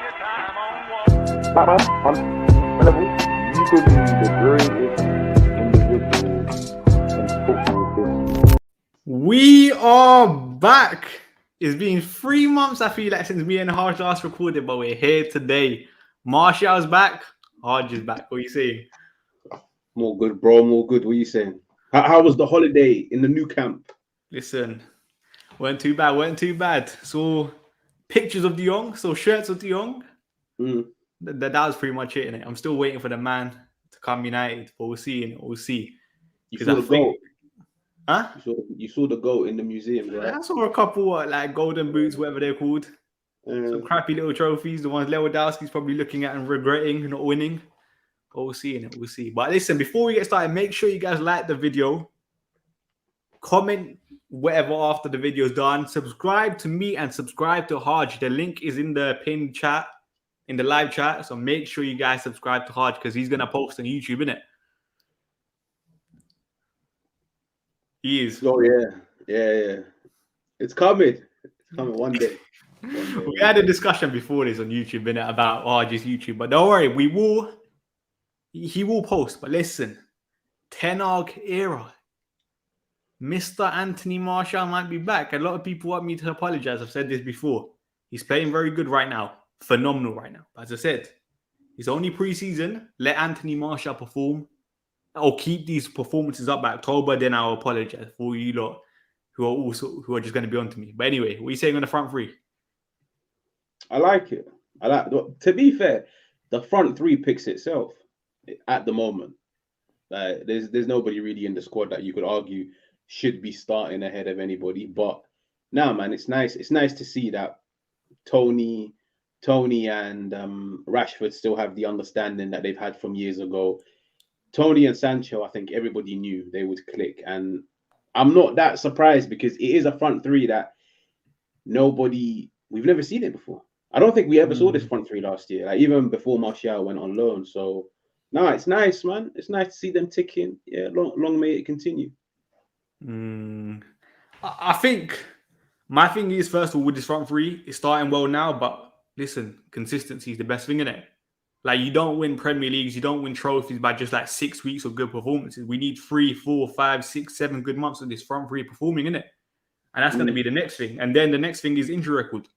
On level, you could be the greatest individual in football history. We are back. It's been 3 months, I feel like, since me and Harj last recorded, but we're here today. Martial's back. Harj is back. What are you saying? More good, bro. More good. What are you saying? How was the holiday in the new camp? Listen, weren't too bad. Saw pictures of De Jong, saw shirts of De Jong. That was pretty much it, innit? I'm still waiting for the man to come United, but we'll see, innit? We'll see. You saw the goal? Huh? You saw the goal in the museum, right? I saw a couple like golden boots, whatever they're called. Some crappy little trophies, the ones Lewandowski's probably looking at and regretting not winning. But we'll see, innit? We'll see. But listen, before we get started, make sure you guys like the video. Comment whatever after the video is done. Subscribe to me and subscribe to Harj. The link is in the pinned chat, in the live chat. So make sure you guys subscribe to Harj because he's going to post on YouTube, innit? He is. Oh, yeah. It's coming. It's coming one day. We had a discussion before this on YouTube, innit, about Harj's YouTube. But don't worry, he will post. But listen, Ten Hag era. Mr. Anthony Martial might be back. A lot of people want me to apologize. I've said this before. He's playing very good right now. Phenomenal right now. As I said, it's only pre-season. Let Anthony Martial perform. Or keep these performances up by October. Then I'll apologize for you lot who are just going to be on to me. But anyway, what are you saying on the front three? I like it. To be fair, the front three picks itself at the moment. There's nobody really in the squad that you could argue should be starting ahead of anybody. But now, man, it's nice. It's nice to see that Tony and Rashford still have the understanding that they've had from years ago. Tony and Sancho, I think everybody knew they would click, and I'm not that surprised because it is a front three that we've never seen it before. I don't think we ever saw this front three last year, like even before Martial went on loan. So no, it's nice, man. It's nice to see them ticking. Yeah, long may it continue. I think my thing is, first of all, with this front three, it's starting well now, but listen, consistency is the best thing, innit? Like, you don't win Premier Leagues, you don't win trophies by just like 6 weeks of good performances. We need 3, 4, 5, 6, 7 good months of this front three performing, innit? And that's going to be the next thing. And then the next thing is injury record.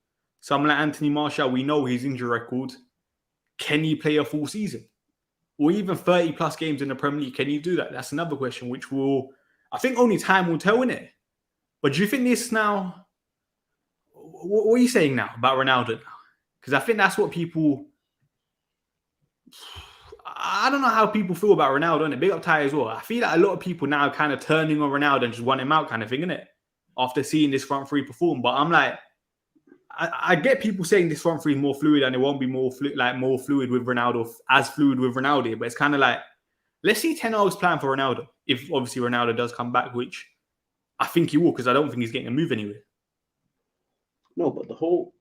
Someone like Anthony Martial, we know his injury record. Can he play a full season? Or even 30 plus games in the Premier League? Can he do that? That's another question, which I think only time will tell, innit? But do you think this now, what are you saying now about Ronaldo now? Because I think that's what people, I don't know how people feel about Ronaldo, innit? Big up Ty as well. I feel like a lot of people now are kind of turning on Ronaldo and just want him out kind of thing, innit? After seeing this front three perform. But I'm like, I get people saying this front three is more fluid and it won't be more fluid with Ronaldo, as fluid with Ronaldo. But it's kind of like, let's see Ten Hag's plan for Ronaldo. If obviously Ronaldo does come back, which I think he will, because I don't think he's getting a move anywhere. No, but the whole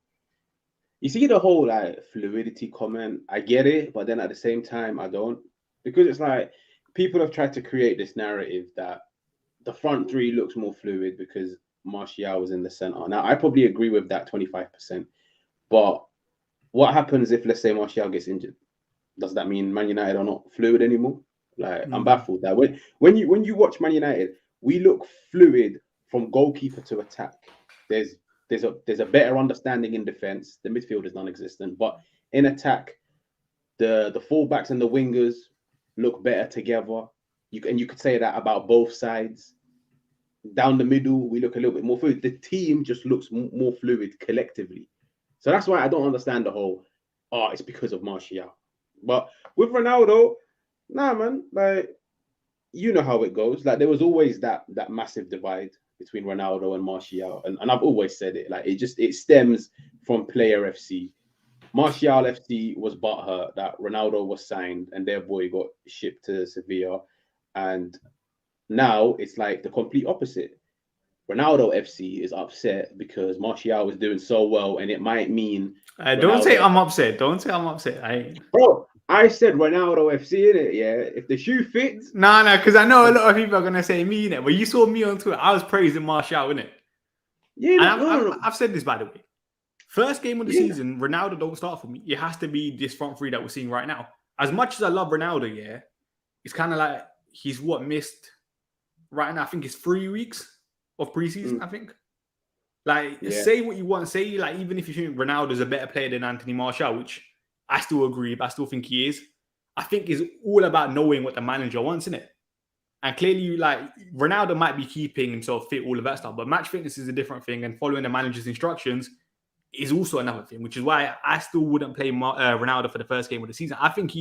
like fluidity comment, I get it, but then at the same time, I don't. Because it's like people have tried to create this narrative that the front three looks more fluid because Martial was in the center. Now, I probably agree with that 25%. But what happens if, let's say, Martial gets injured? Does that mean Man United are not fluid anymore? Like, I'm baffled that when you watch Man United, we look fluid from goalkeeper to attack. There's a better understanding in defense. The midfield is non-existent, but in attack, the fullbacks and the wingers look better together. You could say that about both sides. Down the middle, we look a little bit more fluid. The team just looks more fluid collectively. So that's why I don't understand the whole, it's because of Martial. But with Ronaldo, nah, man, like, you know how it goes. Like, there was always that massive divide between Ronaldo and Martial. And I've always said it. Like, it stems from Player FC. Martial FC was butthurt that Ronaldo was signed and their boy got shipped to Sevilla. And now it's like the complete opposite. Ronaldo FC is upset because Martial was doing so well, and it might mean. Don't say I'm upset. Don't say I'm upset. Bro, I said Ronaldo FC in it. Yeah, if the shoe fits. No, because I know a lot of people are gonna say me in it. But you saw me on Twitter. I was praising Martial in it. Yeah, and I've said this, by the way. First game of the season, Ronaldo don't start for me. It has to be this front three that we're seeing right now. As much as I love Ronaldo, yeah, it's kind of like he's missed right now. I think it's 3 weeks of preseason. I think. Like, say what you want. Say, like, even if you think Ronaldo's a better player than Anthony Martial, which I still agree, but I still think he is. I think it's all about knowing what the manager wants, innit? And clearly, like, Ronaldo might be keeping himself fit, all of that stuff, but match fitness is a different thing, and following the manager's instructions is also another thing, which is why I still wouldn't play Ronaldo for the first game of the season. I think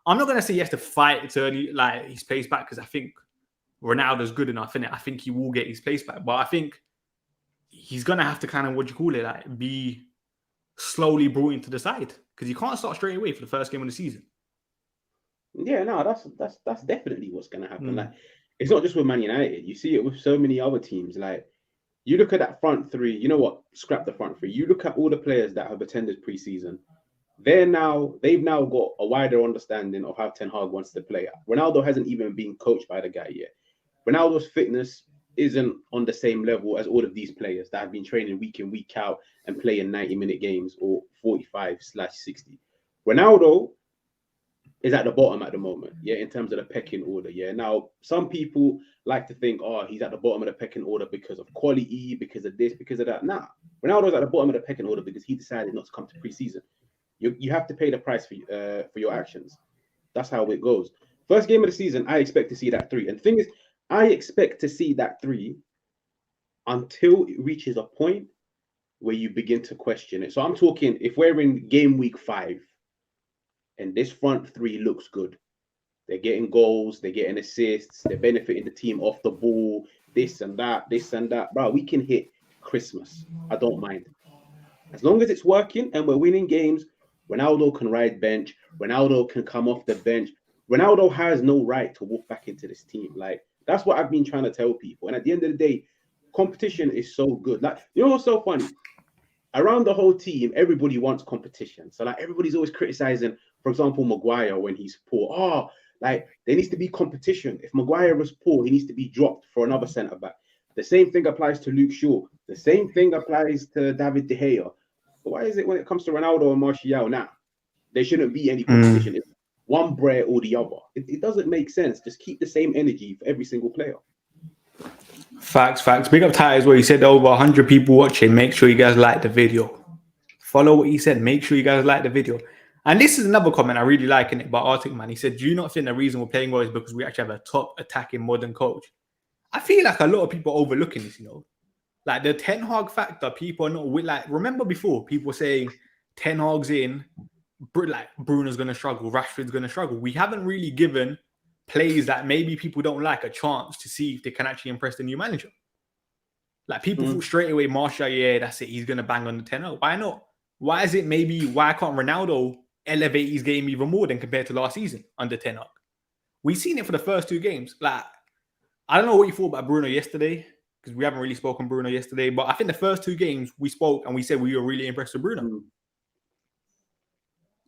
I'm not going to say he has to fight to early, like, his place back, because I think Ronaldo's good enough, innit? I think he will get his place back, but I think he's going to have to kind of, like, be slowly brought into the side, because you can't start straight away for the first game of the season. Yeah, no, that's definitely what's going to happen. Like, it's not just with Man United. You see it with so many other teams. Like, you look at that front three. You know what? Scrap the front three. You look at all the players that have attended preseason. They've now got a wider understanding of how Ten Hag wants to play. Ronaldo hasn't even been coached by the guy yet. Ronaldo's fitness isn't on the same level as all of these players that have been training week in, week out and playing 90-minute games or 45/60. Ronaldo is at the bottom at the moment, in terms of the pecking order, Now, some people like to think, he's at the bottom of the pecking order because of quality, because of this, because of that. Nah, Ronaldo's at the bottom of the pecking order because he decided not to come to preseason. You have to pay the price for your actions. That's how it goes. First game of the season, I expect to see that 3. And the thing is, I expect to see that 3 until it reaches a point where you begin to question it. So I'm talking, if we're in game week 5, and this front 3 looks good. They're getting goals, they're getting assists, they're benefiting the team off the ball, this and that. Bro, we can hit Christmas. I don't mind. As long as it's working and we're winning games, Ronaldo can ride bench. Ronaldo can come off the bench. Ronaldo has no right to walk back into this team. Like, that's what I've been trying to tell people. And at the end of the day, competition is so good. Like, you know what's so funny? Around the whole team, everybody wants competition. So, like, everybody's always criticizing, for example, Maguire when he's poor. Like, there needs to be competition. If Maguire was poor, he needs to be dropped for another centre-back. The same thing applies to Luke Shaw. The same thing applies to David De Gea. But why is it when it comes to Ronaldo and Martial now, there shouldn't be any competition? It's one Brer or the other. It doesn't make sense. Just keep the same energy for every single player. Facts. Big up Ty as well. He said over 100 people watching. Make sure you guys like the video. Follow what he said. Make sure you guys like the video. And this is another comment I really like in it by Arctic Man. He said, do you not think the reason we're playing well is because we actually have a top attacking modern coach? I feel like a lot of people are overlooking this, Like, the Ten Hag factor, people are not... Like, remember before, people were saying Ten Hag's in, like, Bruno's going to struggle, Rashford's going to struggle. We haven't really given plays that maybe people don't like a chance to see if they can actually impress the new manager. Like, people thought straight away, Martial, that's it, he's going to bang on the 10-0. Why not? Why can't Ronaldo elevate his game even more than compared to last season under Ten Hag? We've seen it for the first 2 games. Like, I don't know what you thought about Bruno yesterday, because we haven't really spoken Bruno yesterday, but I think the first 2 games we spoke and we said we were really impressed with Bruno.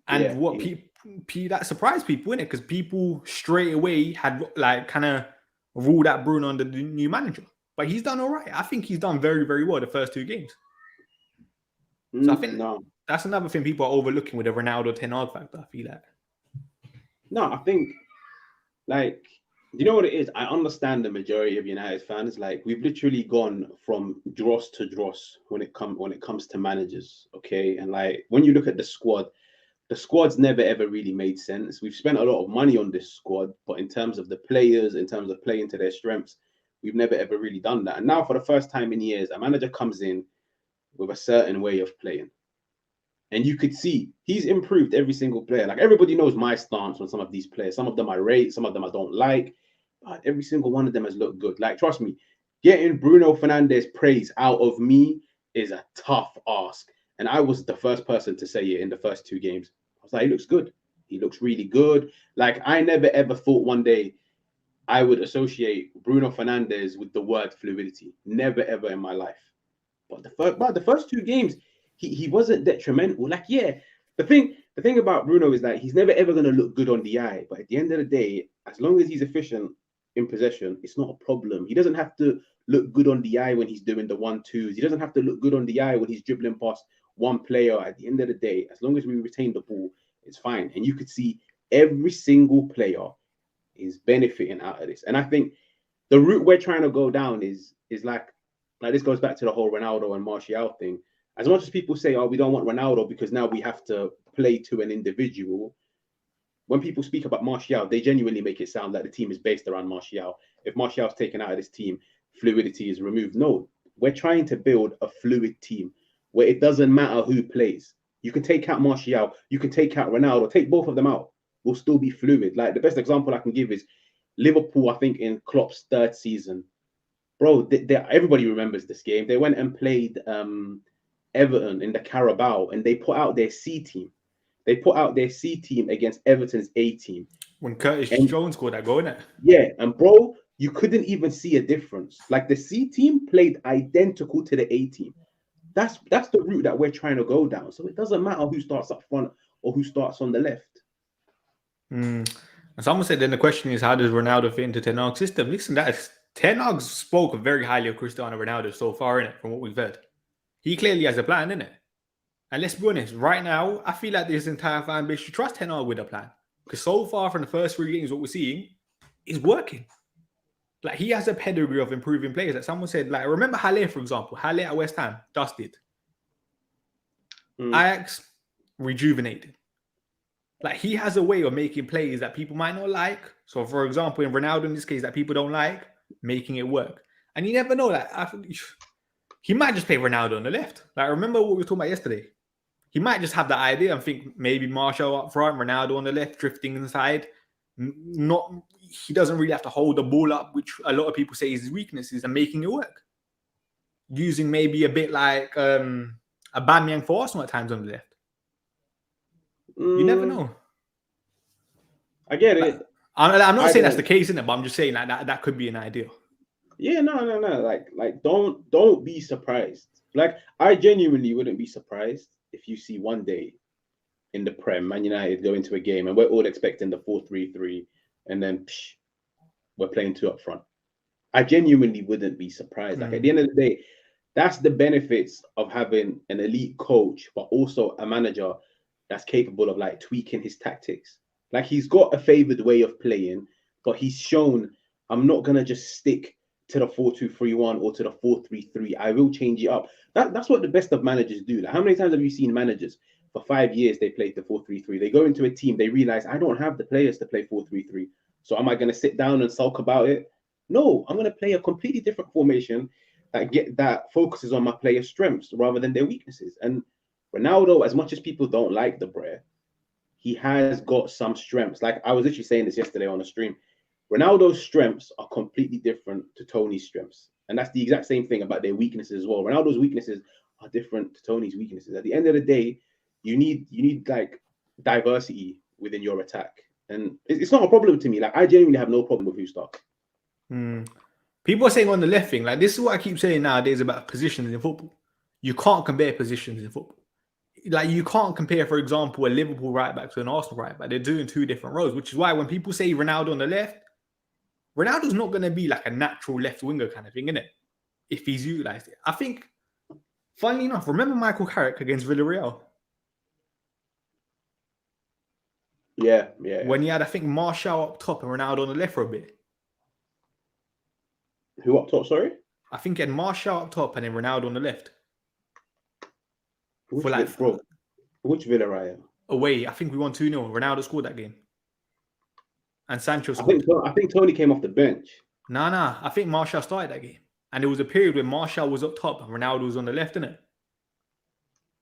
And that surprised people, innit? Because people straight away had, like, kind of ruled out Bruno under the new manager. But he's done all right. I think he's done very, very well the first 2 games. So I think that's another thing people are overlooking with the Ronaldo Ten Hag factor, I feel like. No, I think, like, you know what it is? I understand the majority of United fans. Like, we've literally gone from dross to dross when it comes to managers, okay? And, like, when you look at the squad's never ever really made sense. We've spent a lot of money on this squad, but in terms of the players, in terms of playing to their strengths, we've never ever really done that. And now, for the first time in years, a manager comes in with a certain way of playing. And you could see he's improved every single player. Like, everybody knows my stance on some of these players. Some of them I rate, some of them I don't like. But every single one of them has looked good. Like, trust me, getting Bruno Fernandes praise out of me is a tough ask. And I was the first person to say it in the first 2 games. I was like, he looks good. He looks really good. Like, I never ever thought one day I would associate Bruno Fernandes with the word fluidity. Never ever in my life. But the first 2 games, he wasn't detrimental. Like, the thing about Bruno is that he's never ever going to look good on the eye. But at the end of the day, as long as he's efficient in possession, it's not a problem. He doesn't have to look good on the eye when he's doing the 1-2s. He doesn't have to look good on the eye when he's dribbling past one player. At the end of the day, as long as we retain the ball, it's fine. And you could see every single player is benefiting out of this. And I think the route we're trying to go down is like this goes back to the whole Ronaldo and Martial thing. As much as people say, oh, we don't want Ronaldo because now we have to play to an individual. When people speak about Martial, they genuinely make it sound like the team is based around Martial. If Martial's taken out of this team, fluidity is removed. No, we're trying to build a fluid team where it doesn't matter who plays. You can take out Martial, you can take out Ronaldo, take both of them out. We'll still be fluid. Like the best example I can give is Liverpool, I think in Klopp's third season. Bro, everybody remembers this game. They went and played Everton in the Carabao and they put out their C team. They put out their C team against Everton's A team. When Curtis Jones scored that goal, innit? Yeah, and bro, you couldn't even see a difference. Like the C team played identical to the A team. That's the route that we're trying to go down. So it doesn't matter who starts up front or who starts on the left. And someone said then the question is, how does Ronaldo fit into Ten Hag's system? Listen, Ten Hag spoke very highly of Cristiano Ronaldo so far, innit, from what we've heard. He clearly has a plan, innit? And let's be honest, right now, I feel like this entire fan base should trust Ten Hag with a plan. Because so far from the first 3 games, what we're seeing is working. Like, he has a pedigree of improving players. Like someone said, like, remember Halle, for example. Halle at West Ham, dusted. Ajax, rejuvenated. Like, he has a way of making plays that people might not like. So, for example, in Ronaldo, in this case, that people don't like, making it work. And you never know. Like, he might just play Ronaldo on the left. Like, remember what we were talking about yesterday? He might just have the idea and think maybe Martial up front, Ronaldo on the left, drifting inside. He doesn't really have to hold the ball up, which a lot of people say is his weaknesses, and making it work. Using maybe a bit like Aubameyang for Arsenal at times on the left. You never know. I get it. I'm not saying that's the case, innit? But I'm just saying that could be an idea. Yeah, no. Like don't be surprised. Like, I genuinely wouldn't be surprised if you see one day in the Prem, Man United go into a game and we're all expecting the 4-3-3 and then we're playing 2 up front. I genuinely wouldn't be surprised. Like, at the end of the day, that's the benefits of having an elite coach, but also a manager that's capable of like tweaking his tactics. Like, he's got a favored way of playing, but he's shown, I'm not going to just stick to the 4-2-3-1 or to the 4-3-3. I will change it up. That's what the best of managers do. Like, how many times have you seen managers for 5 years they played the 4-3-3? They go into a team, they realize I don't have the players to play 4-3-3. So am I going to sit down and sulk about it? No, I'm going to play a completely different formation that focuses on my players' strengths rather than their weaknesses. And Ronaldo, as much as people don't like the Brer, he has got some strengths. Like, I was literally saying this yesterday on a stream. Ronaldo's strengths are completely different to Tony's strengths. And that's the exact same thing about their weaknesses as well. Ronaldo's weaknesses are different to Tony's weaknesses. At the end of the day, you need like diversity within your attack. And it's not a problem to me. Like, I genuinely have no problem with who starts. People are saying on the left thing, like, this is what I keep saying nowadays about positions in football. You can't compare positions in football. Like, you can't compare, for example, a Liverpool right back to an Arsenal right back. They're doing 2 different roles, which is why when people say Ronaldo on the left, Ronaldo's not going to be like a natural left winger kind of thing, innit? If he's utilized it. I think, funnily enough, remember Michael Carrick against Villarreal? Yeah. When he had, I think, Martial up top and Ronaldo on the left for a bit. Who up top, sorry? I think he had Martial up top and then Ronaldo on the left. Which Villarreal? Away. I think we won 2-0. Ronaldo scored that game. And Sancho scored. I think Tony came off the bench. Nah. I think Martial started that game. And there was a period where Martial was up top and Ronaldo was on the left, innit?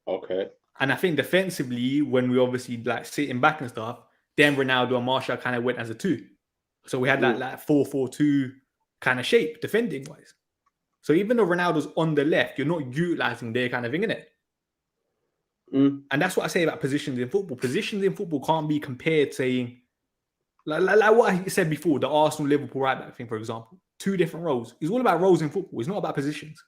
Okay. And I think defensively, when we obviously like sitting back and stuff, then Ronaldo and Martial kind of went as a 2. So we had that like 4-4-2 kind of shape, defending-wise. So even though Ronaldo's on the left, you're not utilizing their kind of thing, innit? And that's what I say about positions in football. Positions in football can't be compared, saying, like what I said before, the Arsenal-Liverpool right-back thing, for example. 2 different roles. It's all about roles in football. It's not about positions.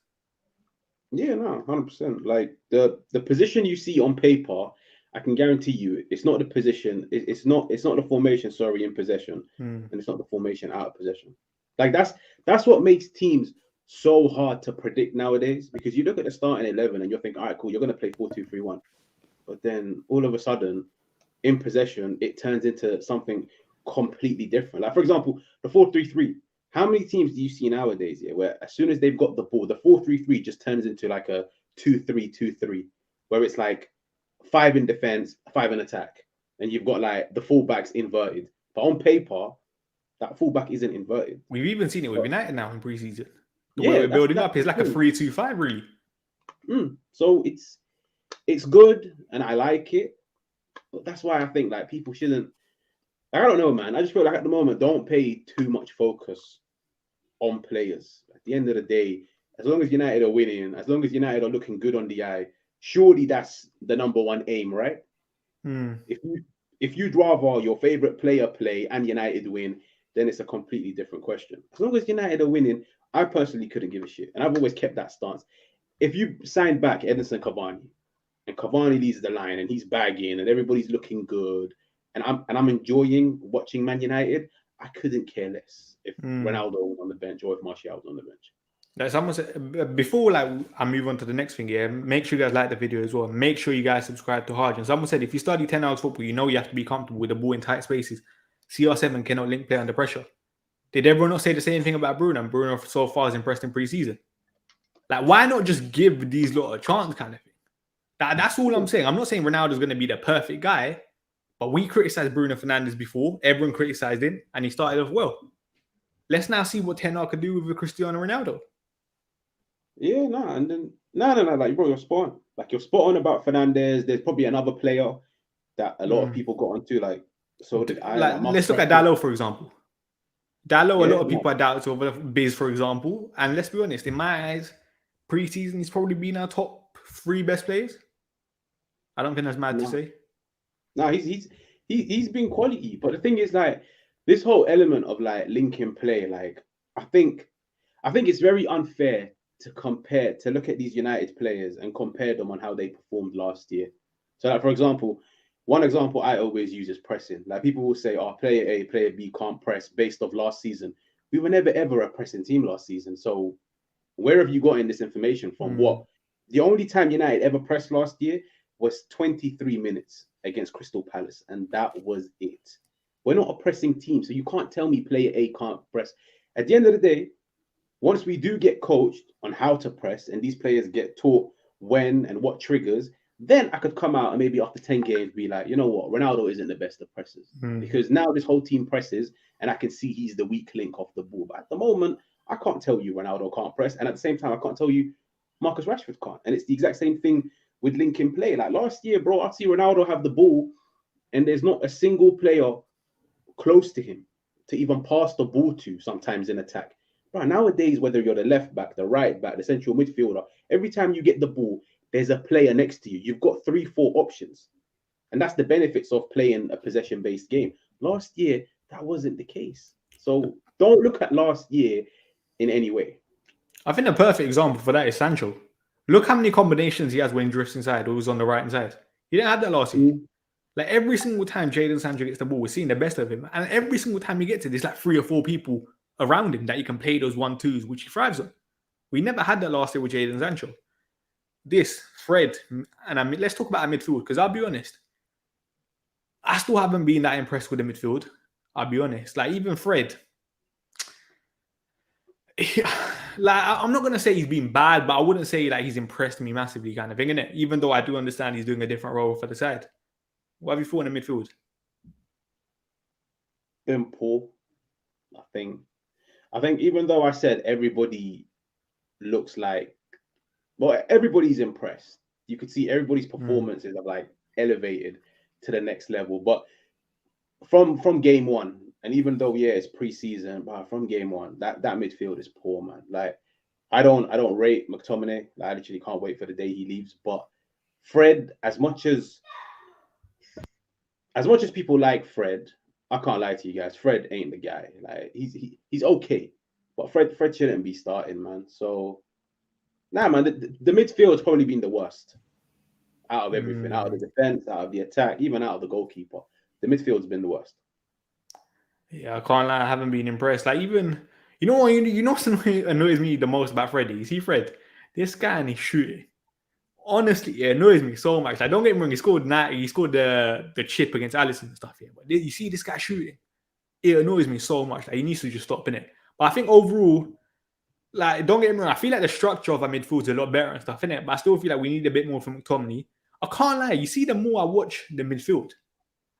Yeah, no, 100%. Like, the position you see on paper, I can guarantee you, it's not the position. It's not the formation, sorry, in possession. And it's not the formation out of possession. Like, that's what makes teams so hard to predict nowadays because you look at the starting 11 and you're thinking, all right, cool, you're going to play 4-2-3-1. But then all of a sudden, in possession, it turns into something completely different. Like, for example, the 4-3-3. How many teams do you see nowadays, where as soon as they've got the ball, the 4-3-3 just turns into like a 2-3-2-3, where it's like 5 in defense, 5 in attack, and you've got like the fullbacks inverted. But on paper, that fullback isn't inverted. We've even seen it with United now in preseason. The way Yeah, we're building that's up is like a 3-2-5, really. So it's good and I like it, but that's why I think like people shouldn't. I don't know, man. I just feel like at the moment, don't pay too much focus on players. At the end of the day, as long as United are winning, as long as United are looking good on the eye, surely that's the number one aim, right? If you'd rather your favorite player play and United win, then it's a completely different question. As long as United are winning, I personally couldn't give a shit, and I've always kept that stance. If you signed back Edinson Cavani, and Cavani leads the line, and he's bagging, and everybody's looking good, and I'm enjoying watching Man United, I couldn't care less if Ronaldo was on the bench or if Martial was on the bench. Like someone said, before like I move on to the next thing, make sure you guys like the video as well. Make sure you guys subscribe to Hard. And someone said, if you study 10 hours football, you know you have to be comfortable with the ball in tight spaces. CR7 cannot link play under pressure. Did everyone not say the same thing about Bruno? And Bruno so far is impressed in preseason. Like, why not just give these lot a chance kind of thing? That's all I'm saying. I'm not saying Ronaldo's going to be the perfect guy, but we criticized Bruno Fernandes before. Everyone criticized him, and he started off well. Let's now see what Ten Hag could do with Cristiano Ronaldo. Yeah, and then no. Like, bro, you're spot on. Like, you're spot on about Fernandes. There's probably another player that a lot of people got onto. Like, so did I. Like, let's look at Dalot, for example. A lot of people are doubts over Biz, for example. And let's be honest, in my eyes, preseason, he's probably been our top 3 best players. I don't think that's mad to say. No, he's been quality. But the thing is, like, this whole element of like linking play, like, I think it's very unfair to look at these United players and compare them on how they performed last year. So, like, for example, one example I always use is pressing. Like, people will say, oh, player A, player B can't press based off last season. We were never ever a pressing team last season. So where have you gotten this information from? What? The only time United ever pressed last year was 23 minutes against Crystal Palace, and that was it. We're not a pressing team, so you can't tell me player A can't press. At the end of the day, once we do get coached on how to press and these players get taught when and what triggers, then I could come out and maybe after 10 games be like, you know what, Ronaldo isn't the best of pressers. Because now this whole team presses and I can see he's the weak link off the ball. But at the moment, I can't tell you Ronaldo can't press. And at the same time, I can't tell you Marcus Rashford can't. And it's the exact same thing with linking play. Like last year, bro, I see Ronaldo have the ball and there's not a single player close to him to even pass the ball to sometimes in attack. Bro, nowadays, whether you're the left back, the right back, the central midfielder, every time you get the ball, there's a player next to you. You've got 3-4 options. And that's the benefits of playing a possession-based game. Last year, that wasn't the case. So don't look at last year in any way. I think a perfect example for that is Sancho. Look how many combinations he has when he drifts inside or was on the right hand side. He didn't have that last year. Like every single time Jadon Sancho gets the ball, we're seeing the best of him. And every single time he gets it, there's like 3 or 4 people around him that he can play those 1-2s, which he thrives on. We never had that last year with Jadon Sancho. This, Fred, and I mean, let's talk about our midfield, because I'll be honest, I still haven't been that impressed with the midfield. I'll be honest. Like, even Fred, like, I'm not going to say he's been bad, but I wouldn't say that he's impressed me massively kind of thing, innit? Even though I do understand he's doing a different role for the side. What have you thought in the midfield? Been poor, I think even though I said everybody looks like, well, everybody's impressed. You could see everybody's performances have like elevated to the next level. But from game one, and even though it's preseason, but from game one, that midfield is poor, man. Like I don't rate McTominay. Like, I literally can't wait for the day he leaves. But Fred, as much as people like Fred, I can't lie to you guys. Fred ain't the guy. Like he's okay, but Fred shouldn't be starting, man. So nah, man, the midfield's probably been the worst out of everything, out of the defense, out of the attack, even out of the goalkeeper. The midfield's been the worst. Yeah, I can't lie. I haven't been impressed. Like, even You know what? You know what annoys me the most about Freddie? You see, Fred, this guy and his shooting. Honestly, it annoys me so much. Like, don't get me wrong, he scored the chip against Allison and stuff here. But you see this guy shooting, it annoys me so much. Like, he needs to just stop in it. But I think overall, like, don't get me wrong, I feel like the structure of our midfield is a lot better and stuff, innit? But I still feel like we need a bit more from McTominay. I can't lie, you see, the more I watch the midfield,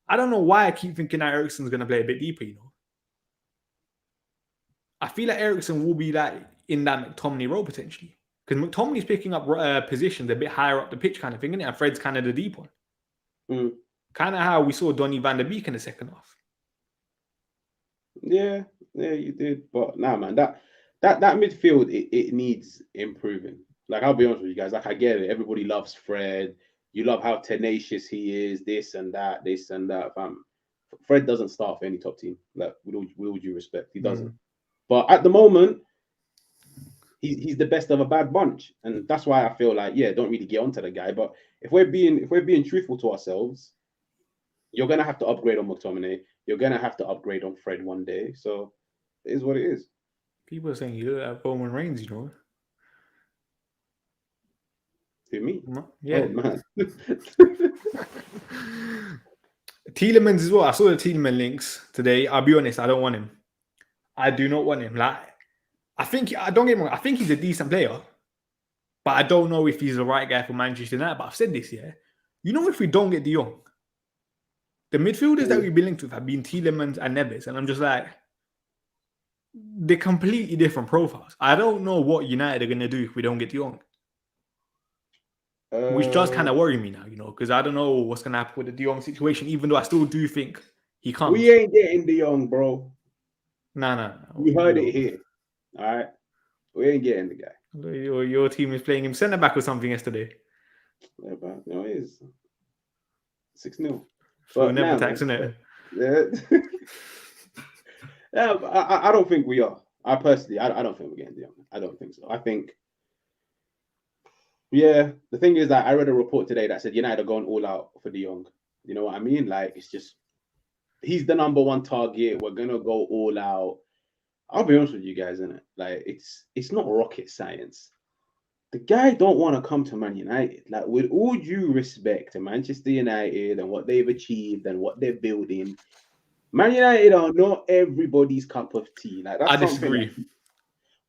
I don't know why I keep thinking that Eriksen's gonna play a bit deeper, you know. I feel like Eriksen will be like in that McTominay role potentially. Because McTominay's picking up positions a bit higher up the pitch kind of thing, innit? And Fred's kind of the deep one. Kind of how we saw Donny van der Beek in the second half. Yeah, you did. But nah, man, that midfield, it needs improving. Like, I'll be honest with you guys. Like, I get it. Everybody loves Fred. You love how tenacious he is, this and that. Fred doesn't start for any top team. Like, with all due respect, he doesn't. But at the moment, he's the best of a bad bunch, and that's why I feel like, yeah, don't really get onto the guy. But if we're being truthful to ourselves, you're gonna have to upgrade on McTominay. You're gonna have to upgrade on Fred one day. So it is what it is. People are saying you look like Roman Reigns, you know. To me, yeah, oh, man. Tielemans as well. I saw the Tielemans links today. I'll be honest, I don't want him. I do not want him. Like, don't get me wrong, I think he's a decent player, but I don't know if he's the right guy for Manchester United. But I've said this, yeah. You know, if we don't get De Jong, the midfielders that we've been linked with have been Tielemans and Neves, and I'm just like, they're completely different profiles. I don't know what United are going to do if we don't get De Jong. Which does kind of worry me now, you know, because I don't know what's going to happen with the De Jong situation, even though I still do think he comes. We ain't getting De Jong, bro. Nah. We heard it here. All right? We ain't getting the guy. Your team is playing him centre back or something yesterday. Yeah, but no, it is 6-0. But never tax, isn't it? Yeah. Yeah, I don't think we are. I personally don't think we're getting De Jong. I don't think so. I think, yeah, the thing is that I read a report today that said United are going all out for De Jong. You know what I mean? Like, it's just, he's the number one target. We're gonna go all out. I'll be honest with you guys, innit? Like, it's not rocket science. The guy don't want to come to Man United. Like, with all due respect to Manchester United and what they've achieved and what they're building, Man United are not everybody's cup of tea. Like, that's I disagree.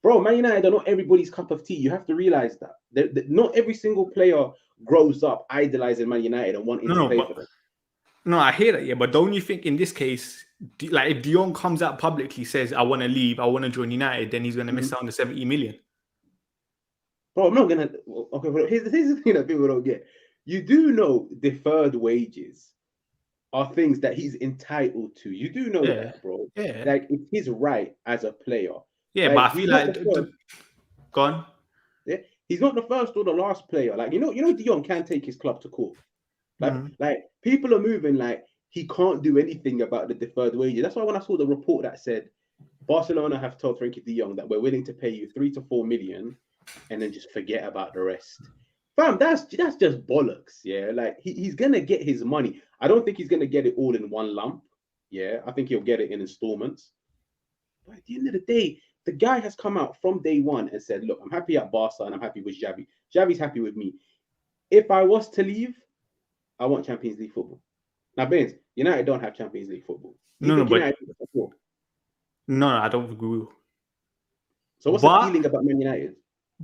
Bro, Man United are not everybody's cup of tea. You have to realize that. Not every single player grows up idolizing Man United and wanting to play for them. No, I hear that, yeah. But don't you think in this case, like, if De Jong comes out publicly, says, I want to leave, I want to join United, then he's going to miss out on the 70 million? Bro, I'm not going to... Okay, but here's the thing that people don't get. You do know deferred wages are things that he's entitled to. You do know that, bro. Yeah. Like, it's his right as a player. Yeah, like, but I feel like... Go on. Yeah, he's not the first or the last player. Like, you know, De Jong can take his club to court. Like, people are moving like he can't do anything about the deferred wages. That's why when I saw the report that said Barcelona have told Frenkie de Jong that we're willing to pay you 3 to 4 million and then just forget about the rest. Fam, that's just bollocks. Yeah, like he's gonna get his money. I don't think he's gonna get it all in one lump. Yeah, I think he'll get it in installments. But at the end of the day, the guy has come out from day one and said, look, I'm happy at Barca and I'm happy with Xavi. Xavi's happy with me. If I was to leave, I want Champions League football. Now, Baines, United don't have Champions League football. No, I don't think we will. So what's the feeling about Man United?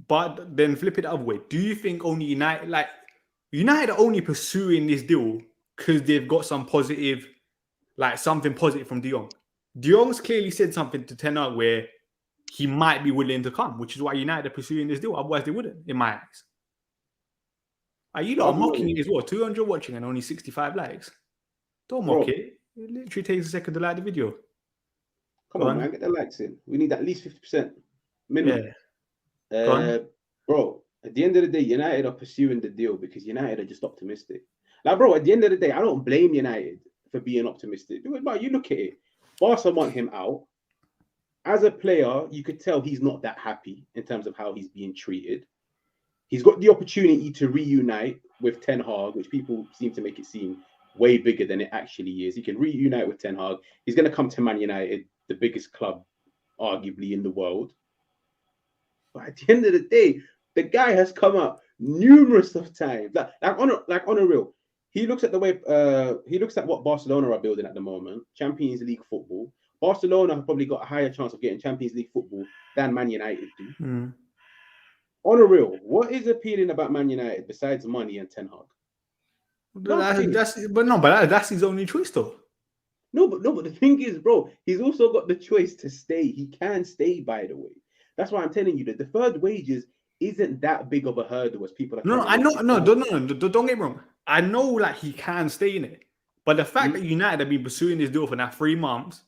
But then flip it the other way. Do you think only United are only pursuing this deal because they've got some positive, like something positive from De Jong? De Jong's clearly said something to Ten Hag where he might be willing to come, which is why United are pursuing this deal. Otherwise, they wouldn't, in my eyes. Are you not mocking it as well? 200 watching and only 65 likes. Don't mock it. It literally takes a second to like the video. Come on, man. Get the likes in. We need at least 50% minimum. Yeah. Bro, at the end of the day, United are pursuing the deal because United are just optimistic. Like, bro, at the end of the day, I don't blame United for being optimistic. But you look at it. Barca want him out. As a player, you could tell he's not that happy in terms of how he's being treated. He's got the opportunity to reunite with Ten Hag, which people seem to make it seem way bigger than it actually is. He can reunite with Ten Hag. He's going to come to Man United, the biggest club arguably in the world. But at the end of the day, the guy has come out numerous of times. Like on a real. He looks at the way he looks at what Barcelona are building at the moment, Champions League football. Barcelona have probably got a higher chance of getting Champions League football than Man United do. On a real, what is appealing about Man United besides money and Ten Hag? That's his only choice though. No, but the thing is, bro, he's also got the choice to stay. He can stay, by the way. That's why I'm telling you that deferred wages isn't that big of a hurdle as people are. Don't get me wrong. I know like he can stay in it, but the fact that United have been pursuing this deal for now 3 months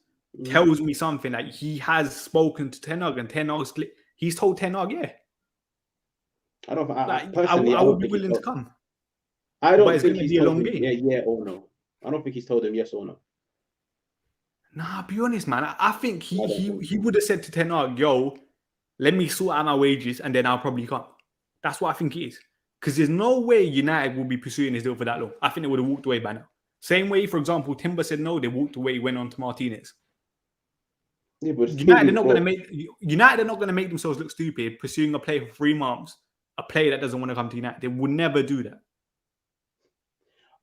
tells me something that he has spoken to Ten Hag, and Ten Hag he's told Ten Hag, yeah. I would be willing to come. I don't think he's told him yeah or no. I don't think he's told him yes or no. Nah, be honest, man. I think he would have said to Ten Hag, yo, let me sort out my wages and then I'll probably come. That's what I think it is. Because there's no way United will be pursuing this deal for that long. I think they would have walked away by now. Same way, for example, Timber said no, they walked away, went on to Martinez. Yeah, but United are not going to make themselves look stupid pursuing a player for 3 months, a player that doesn't want to come to United. They would never do that.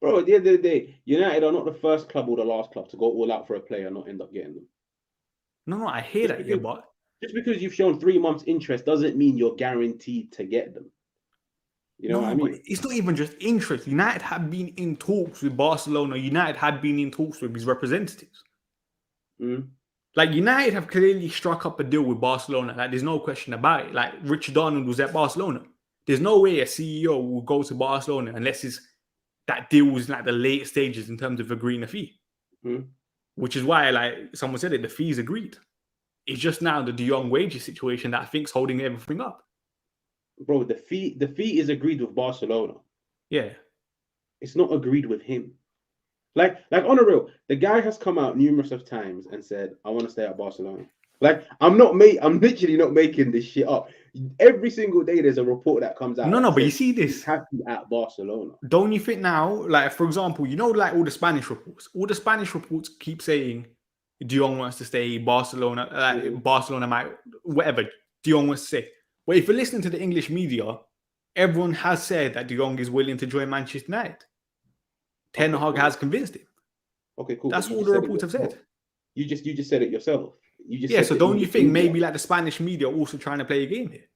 Bro, at the end of the day, United are not the first club or the last club to go all out for a player and not end up getting them. No, I hear that, yeah, but just because you've shown 3 months interest doesn't mean you're guaranteed to get them. You know what I mean? But it's not even just interest. United have been in talks with Barcelona. United had been in talks with his representatives. Like, United have clearly struck up a deal with Barcelona. Like, there's no question about it. Like, Richard Arnold was at Barcelona. There's no way a CEO will go to Barcelona unless that deal was like the late stages in terms of agreeing a fee. Which is why, like someone said it, the fee's agreed. It's just now the De Jong wages situation that I think's holding everything up. Bro, the fee is agreed with Barcelona. Yeah. It's not agreed with him. Like on a real, the guy has come out numerous of times and said, I want to stay at Barcelona. Like, I'm literally not making this shit up. Every single day there's a report that comes out. No, but you see this. He's happy at Barcelona. Don't you think now, like, for example, you know, like all the Spanish reports keep saying De Jong wants to stay, Barcelona, Barcelona might, whatever, De Jong wants to stay. But if you're listening to the English media, everyone has said that De Jong is willing to join Manchester United. Ten Hag has convinced him. Okay, cool. That's all the reports have said. You just said it yourself. So don't you think maybe like the Spanish media are also trying to play a game here?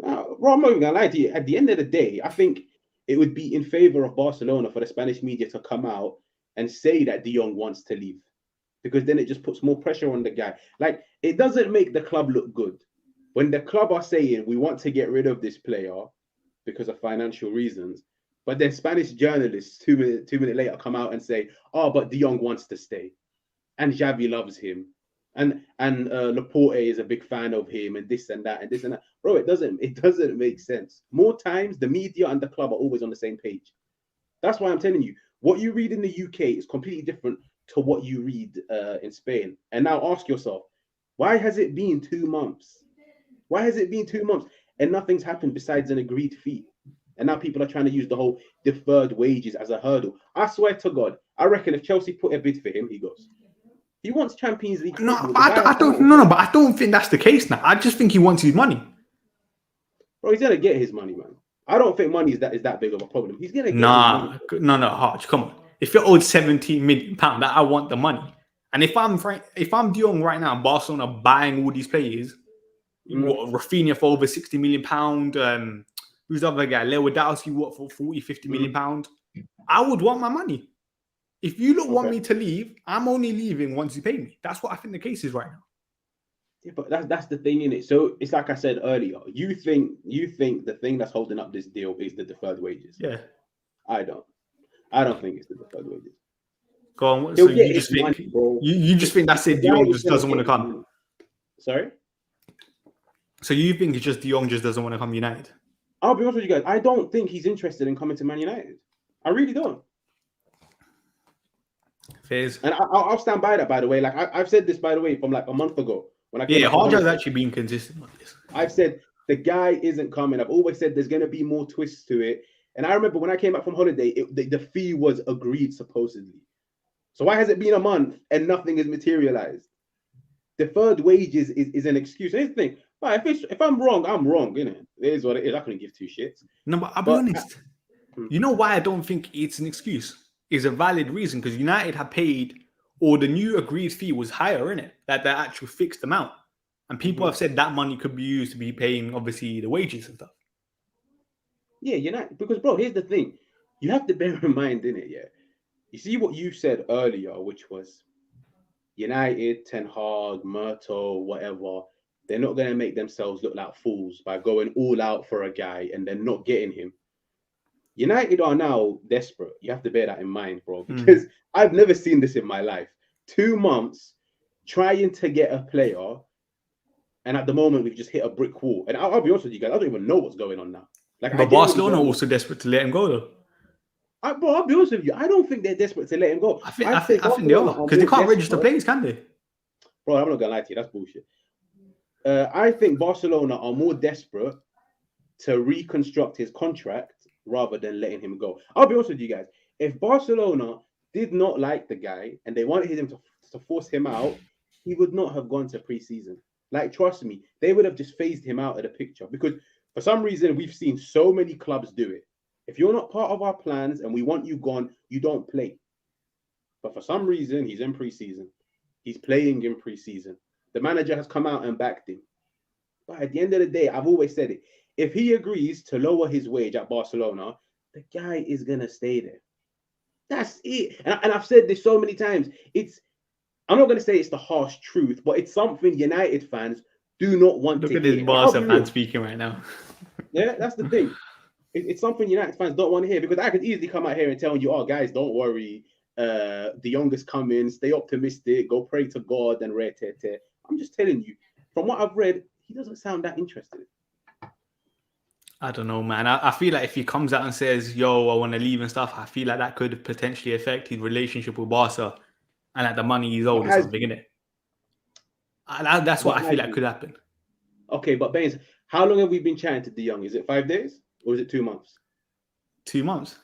Bro, I'm not even gonna lie to you. At the end of the day, I think it would be in favor of Barcelona for the Spanish media to come out and say that De Jong wants to leave, because then it just puts more pressure on the guy. Like, it doesn't make the club look good when the club are saying we want to get rid of this player because of financial reasons, but then Spanish journalists 2 minutes later come out and say, oh, but De Jong wants to stay and Xavi loves him. And Laporte is a big fan of him, and this and that and this and that. Bro, it doesn't make sense. More times, the media and the club are always on the same page. That's why I'm telling you, what you read in the UK is completely different to what you read in Spain. And now ask yourself, why has it been 2 months? Why has it been 2 months and nothing's happened besides an agreed fee? And now people are trying to use the whole deferred wages as a hurdle. I swear to God, I reckon if Chelsea put a bid for him, he goes. He wants Champions League. But I don't think that's the case now. I just think he wants his money. Bro, he's gonna get his money, man. I don't think money is that big of a problem. He's gonna get his money. No, Hodge, come on. If you're owed £17 million, I want the money. And if I'm De Jong right now, Barcelona buying all these players, Rafinha for over £60 million, who's the other guy? Lewandowski, what, for 40-50 million pound? I would want my money. If you don't want me to leave, I'm only leaving once you pay me. That's what I think the case is right now. Yeah, but that's the thing, innit? So it's like I said earlier. You think the thing that's holding up this deal is the deferred wages? Yeah. I don't think it's the deferred wages. Go on. So you just think you just think that's it? De Jong just doesn't want to come. Sorry. So you think it's just De Jong just doesn't want to come United? I'll be honest with you guys. I don't think he's interested in coming to Man United. I really don't. Fairs. And I'll stand by that, by the way. Like I've said this, by the way, from like a month ago. Harja's actually been consistent on this. I've said the guy isn't coming. I've always said there's going to be more twists to it. And I remember when I came back from holiday, the fee was agreed supposedly. So why has it been a month and nothing is materialized? deferred wages is an excuse. Here's the thing, but if I'm wrong, I'm wrong, innit? It is what it is. I couldn't give two shits. No, but I'll be But honest. You know why I don't think it's an excuse? It's a valid reason because United have paid, or the new agreed fee was higher, in it, that the actual fixed amount. And people have said that money could be used to be paying, obviously, the wages and stuff. yeah, United, because bro, here's the thing, you have to bear in mind, innit? Yeah, you see what you said earlier, which was United, Ten Hag, Myrtle, whatever. They're not going to make themselves look like fools by going all out for a guy and then not getting him. United are now desperate. You have to bear that in mind, bro, because I've never seen this in my life. 2 months trying to get a player, and at the moment we've just hit a brick wall. And I'll be honest with you guys, I don't even know what's going on now. Like, But Barcelona are also desperate to let him go, though. Bro, I'll be honest with you. I don't think they're desperate to let him go. I think they are, because they can't register players, can they? Bro, I'm not gonna lie to you. That's bullshit. I think Barcelona are more desperate to reconstruct his contract rather than letting him go. I'll be honest with you guys. If Barcelona did not like the guy and they wanted him to force him out, he would not have gone to preseason. Like, trust me, they would have just phased him out of the picture, because for some reason we've seen so many clubs do it. If you're not part of our plans and we want you gone, you don't play. But for some reason, he's in preseason. He's playing in preseason. The manager has come out and backed him. But at the end of the day, I've always said it. If he agrees to lower his wage at Barcelona, the guy is going to stay there. That's it. And I've said this so many times. I'm not going to say it's the harsh truth, but it's something United fans do not want to hear. Look at this Barca fan speaking right now. Yeah, that's the thing. It's something United fans don't want to hear, because I could easily come out here and tell you, oh, guys, don't worry. The youngest coming, stay optimistic, go pray to God and re-te-te. I'm just telling you, from what I've read, he doesn't sound that interested. I don't know, man. I feel like if he comes out and says, yo, I want to leave and stuff, I feel like that could potentially affect his relationship with Barca and like the money he's owed or something, innit? That's what I feel like could happen. Okay, but Baines, how long have we been chatting to De Jong? Is it 5 days or is it 2 months? 2 months.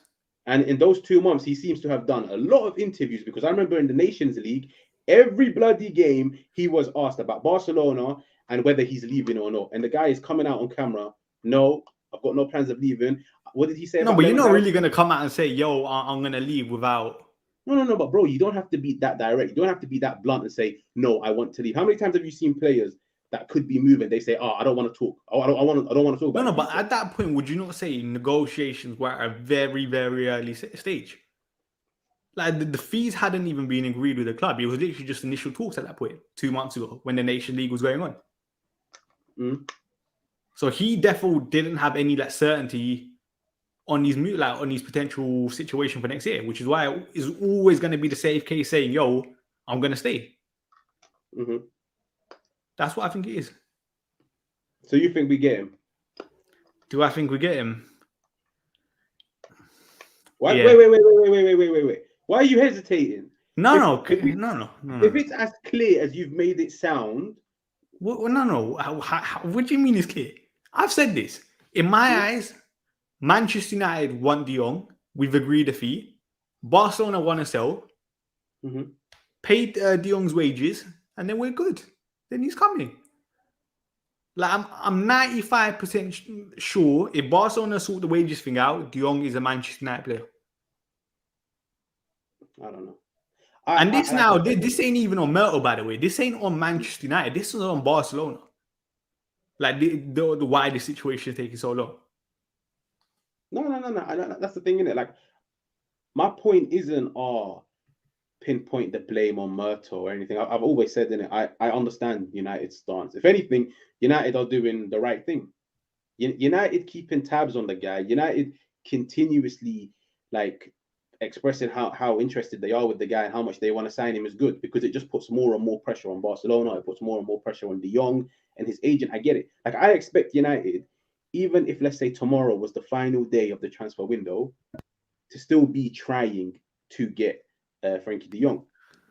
And in those 2 months, he seems to have done a lot of interviews, because I remember in the Nations League, every bloody game, he was asked about Barcelona and whether he's leaving or not. And the guy is coming out on camera, no, I've got no plans of leaving. What did he say? No, but you're not really going to come out and say, yo, I'm going to leave without... No, but bro, you don't have to be that direct. You don't have to be that blunt and say, no, I want to leave. How many times have you seen players that could be moving? They say, oh, I don't want to talk. Oh, I don't want to talk about it. No, but at that point, would you not say negotiations were at a very, very early stage? Like, the fees hadn't even been agreed with the club. It was literally just initial talks at that point, 2 months ago, when the Nation League was going on. So he definitely didn't have any certainty on his potential situation for next year, which is why it's always going to be the safe case saying, yo, I'm going to stay. That's what I think it is. So you think we get him? Do I think we get him? What? Yeah. Wait. Why are you hesitating? No. If it's as clear as you've made it sound... No. What do you mean it's clear? I've said this. In my eyes, Manchester United want De Jong. We've agreed a fee. Barcelona want to sell. Paid De Jong's wages, and then we're good. Then he's coming. Like, I'm 95% sure if Barcelona sort the wages thing out, De Jong is a Manchester United player. I don't know. This ain't even on Myrtle, by the way. This ain't on Manchester United. This is on Barcelona. Like, the why the situation is taking so long. No. That's the thing, innit? Like, my point isn't pinpoint the blame on Myrtle or anything. I've always said, innit, I understand United's stance. If anything, United are doing the right thing. United keeping tabs on the guy. United continuously expressing how interested they are with the guy and how much they want to sign him is good, because it just puts more and more pressure on Barcelona. It puts more and more pressure on De Jong and his agent. I get it. Like, I expect United, even if, let's say, tomorrow was the final day of the transfer window, to still be trying to get Frankie De Jong.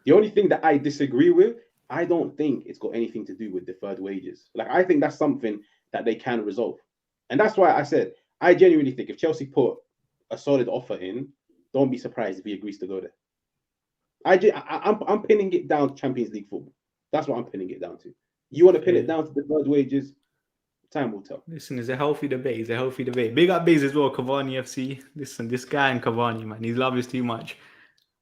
The only thing that I disagree with, I don't think it's got anything to do with deferred wages. Like, I think that's something that they can resolve. And that's why I said, I genuinely think if Chelsea put a solid offer in, don't be surprised if he agrees to go there. I'm pinning it down to Champions League football. That's what I'm pinning it down to. You want to pin it down to deferred wages? Time will tell. Listen, it's a healthy debate. It's a healthy debate. Big up Bays as well, Cavani FC. Listen, this guy and Cavani, man, his love is too much.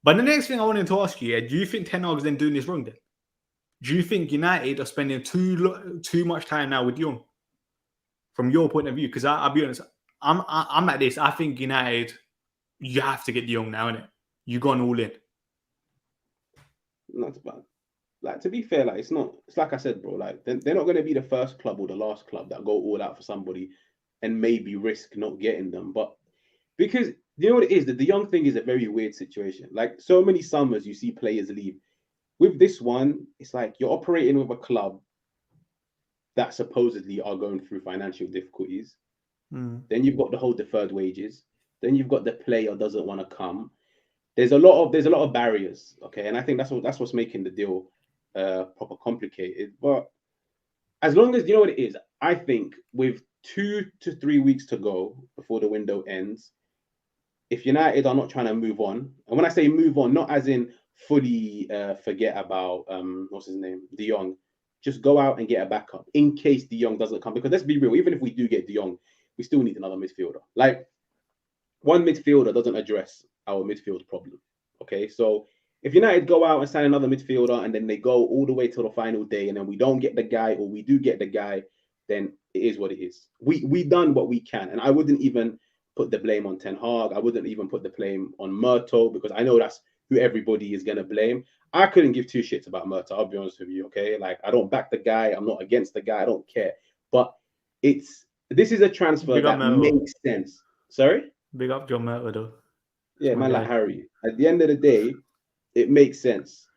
But the next thing I wanted to ask you, do you think Ten Hag's then doing this wrong then? Do you think United are spending too much time now with De Jong? From your point of view, because I'll be honest, I'm like this. I think United, you have to get De Jong now, innit? You've gone all in. Not bad. Like, to be fair, like, it's like I said, bro, like, they're not going to be the first club or the last club that go all out for somebody and maybe risk not getting them. But because you know what it is, the De Jong thing is a very weird situation. Like, so many summers you see players leave. With this one, it's like you're operating with a club that supposedly are going through financial difficulties. Then you've got the whole deferred wages. Then you've got the player doesn't want to come. There's a lot of barriers, okay, and I think that's what's making the deal proper complicated. But as long as you know what it is, I think with 2 to 3 weeks to go before the window ends, if United are not trying to move on, and when I say move on, not as in fully forget about what's his name, De Jong, just go out and get a backup in case De Jong doesn't come. Because let's be real, even if we do get De Jong, we still need another midfielder. Like, one midfielder doesn't address our midfield problem. Okay, so if United go out and sign another midfielder and then they go all the way till the final day and then we don't get the guy or we do get the guy, then it is what it is. We done what we can, and I wouldn't even put the blame on Ten Hag. I wouldn't even put the blame on Murto because I know that's who everybody is gonna blame. I couldn't give two shits about Murto. I'll be honest with you. Okay, like, I don't back the guy. I'm not against the guy. I don't care. But this is a transfer that makes sense. Sorry. Big up John Murto though. Yeah, man, like Harry. At the end of the day, it makes sense.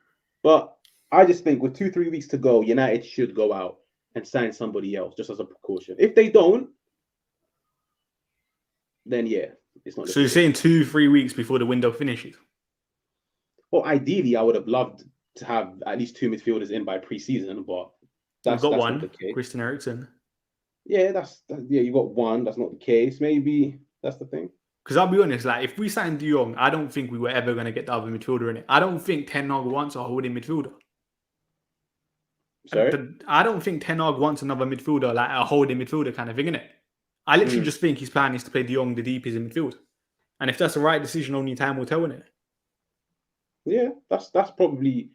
But I just think with 2-3 weeks to go, United should go out and sign somebody else just as a precaution. If they don't, then yeah, it's not. So you're saying 2-3 weeks before the window finishes? Well, ideally, I would have loved to have at least 2 midfielders in by pre-season, but that's got not one. the case. Christian Eriksen. Yeah, you got one. That's not the case. Maybe that's the thing. Because I'll be honest, like, if we signed De Jong, I don't think we were ever going to get the other midfielder in it. I don't think Ten Hag wants a holding midfielder. Sorry? I don't think Ten Hag wants another midfielder, like a holding midfielder kind of thing, innit? I literally just think his plan is to play De Jong the deepest in midfield. And if that's the right decision, only time will tell, innit? Yeah, that's probably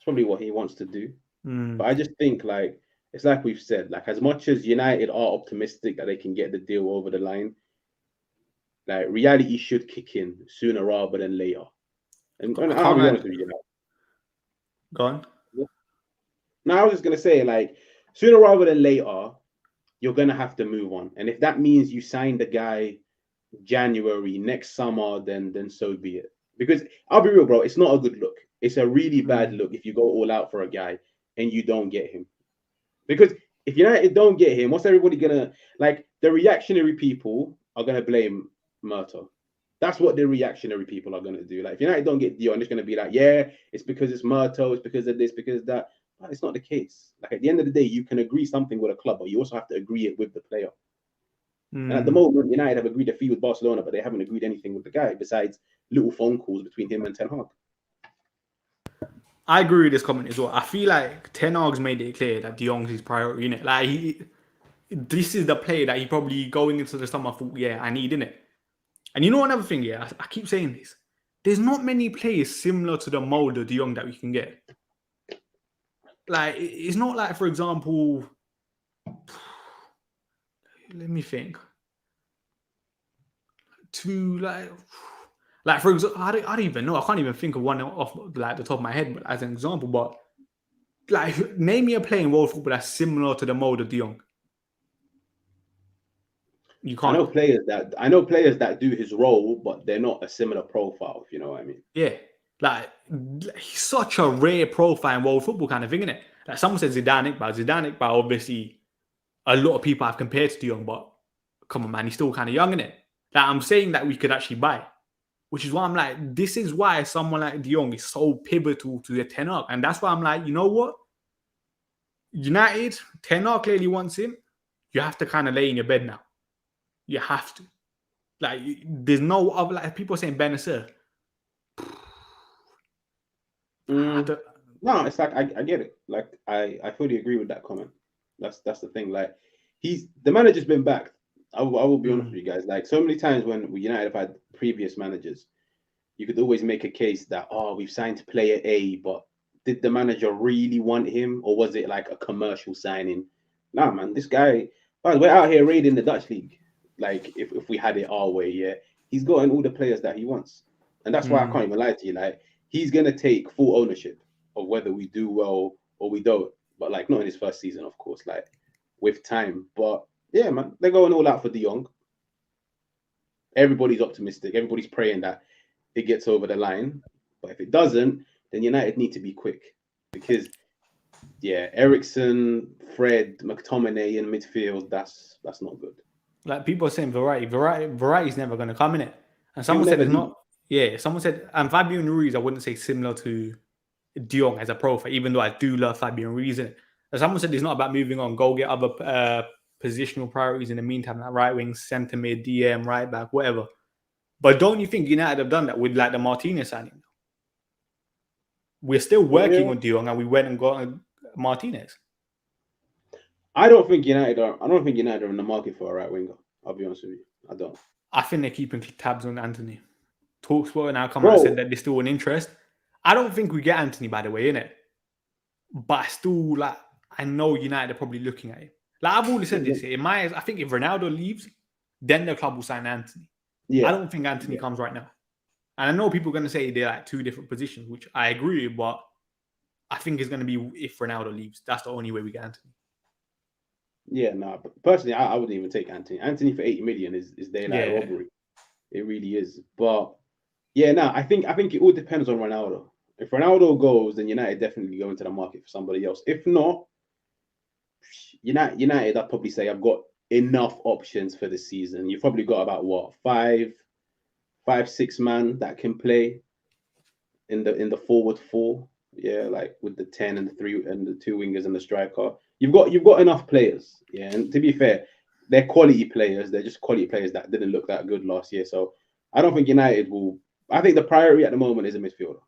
what he wants to do. But I just think, like, it's like we've said, like, as much as United are optimistic that they can get the deal over the line, like, reality should kick in sooner rather than later. And I'll be honest with you. Go on. No, I was just gonna say, like, sooner rather than later, you're gonna have to move on. And if that means you sign the guy January next summer, then so be it. Because I'll be real, bro, it's not a good look. It's a really bad look if you go all out for a guy and you don't get him. Because if United don't get him, what's everybody gonna, like, the reactionary people are gonna blame Murto. That's what the reactionary people are gonna do. Like, if United don't get De Jong, it's gonna be like, yeah, it's because it's Murto, it's because of this, because of that. But it's not the case. Like, at the end of the day, you can agree something with a club, but you also have to agree it with the player. And at the moment, United have agreed a fee with Barcelona, but they haven't agreed anything with the guy besides little phone calls between him and Ten Hag. I agree with this comment as well. I feel like Ten Hag's made it clear that De Jong's his priority, innit? Like, this is the player that he probably going into the summer thought, yeah, I need, innit? And you know another thing, yeah, I keep saying this. There's not many players similar to the mold of De Jong that we can get. Like, it's not like, for example, let me think. Like for example, I don't even know. I can't even think of one off like the top of my head, but as an example. But like, name me a player in world football that's similar to the mold of De Jong. You can't. I know players that do his role, but they're not a similar profile, if you know what I mean. Yeah. Like, he's such a rare profile in world football kind of thing, isn't it? Like, someone says Zidane Iqbal, obviously, a lot of people have compared to De Jong, but come on, man, he's still kind of young, isn't it? Like, I'm saying that we could actually buy, which is why I'm like, this is why someone like De Jong is so pivotal to the Ten Hag. And that's why I'm like, you know what? United, Ten Hag clearly wants him. You have to kind of lay in your bed now. You have to. Like, there's no other, like, people are saying Benacer. No, it's like I get it. Like I fully agree with that comment. That's the thing. Like the manager's been back. I will be honest with you guys. Like so many times when United have had previous managers, you could always make a case that we've signed player A, but did the manager really want him, or was it like a commercial signing? Nah, man, this guy. Man, we're out here raiding the Dutch league. Like if we had it our way, yeah, he's gotten all the players that he wants, and that's why I can't even lie to you. Like he's gonna take full ownership of whether we do well or we don't. But like not in his first season, of course. Like with time, but yeah, man, they're going all out for De Jong. Everybody's optimistic. Everybody's praying that it gets over the line. But if it doesn't, then United need to be quick because Ericsson, Fred, McTominay in midfield, that's not good. Like people are saying Variety's never going to come in it. And someone said it's not. Yeah, someone said, and Fabian Ruiz, I wouldn't say similar to De Jong as a profile, even though I do love Fabian Ruiz. And someone said it's not about moving on, go get other positional priorities in the meantime, like right wing, centre mid, DM, right back, whatever. But don't you think United have done that with like the Martinez signing? We're still working on De Jong, and we went and got Martinez. I don't think United are in the market for a right winger. I'll be honest with you. I don't. I think they're keeping tabs on Anthony. Talksport now come out and said that there's still an interest. I don't think we get Anthony, by the way, innit? But I know United are probably looking at it. Like I've always said this here. In my eyes, I think if Ronaldo leaves, then the club will sign Anthony. Yeah. I don't think Anthony comes right now. And I know people are going to say they're like two different positions, which I agree with, but I think it's going to be if Ronaldo leaves. That's the only way we get Anthony. Yeah, no. But personally, I wouldn't even take Anthony. Anthony for 80 million is daylight robbery. It really is. But yeah, no, I think it all depends on Ronaldo. If Ronaldo goes, then United definitely go into the market for somebody else. If not, United, I'd probably say I've got enough options for the season. You've probably got about what 5-6 man that can play in the forward four. Yeah, like with the 10 and the 3 and the 2 wingers and the striker. You've got enough players. Yeah, and to be fair, they're quality players. They're just quality players that didn't look that good last year. So I don't think United will. I think the priority at the moment is a midfielder.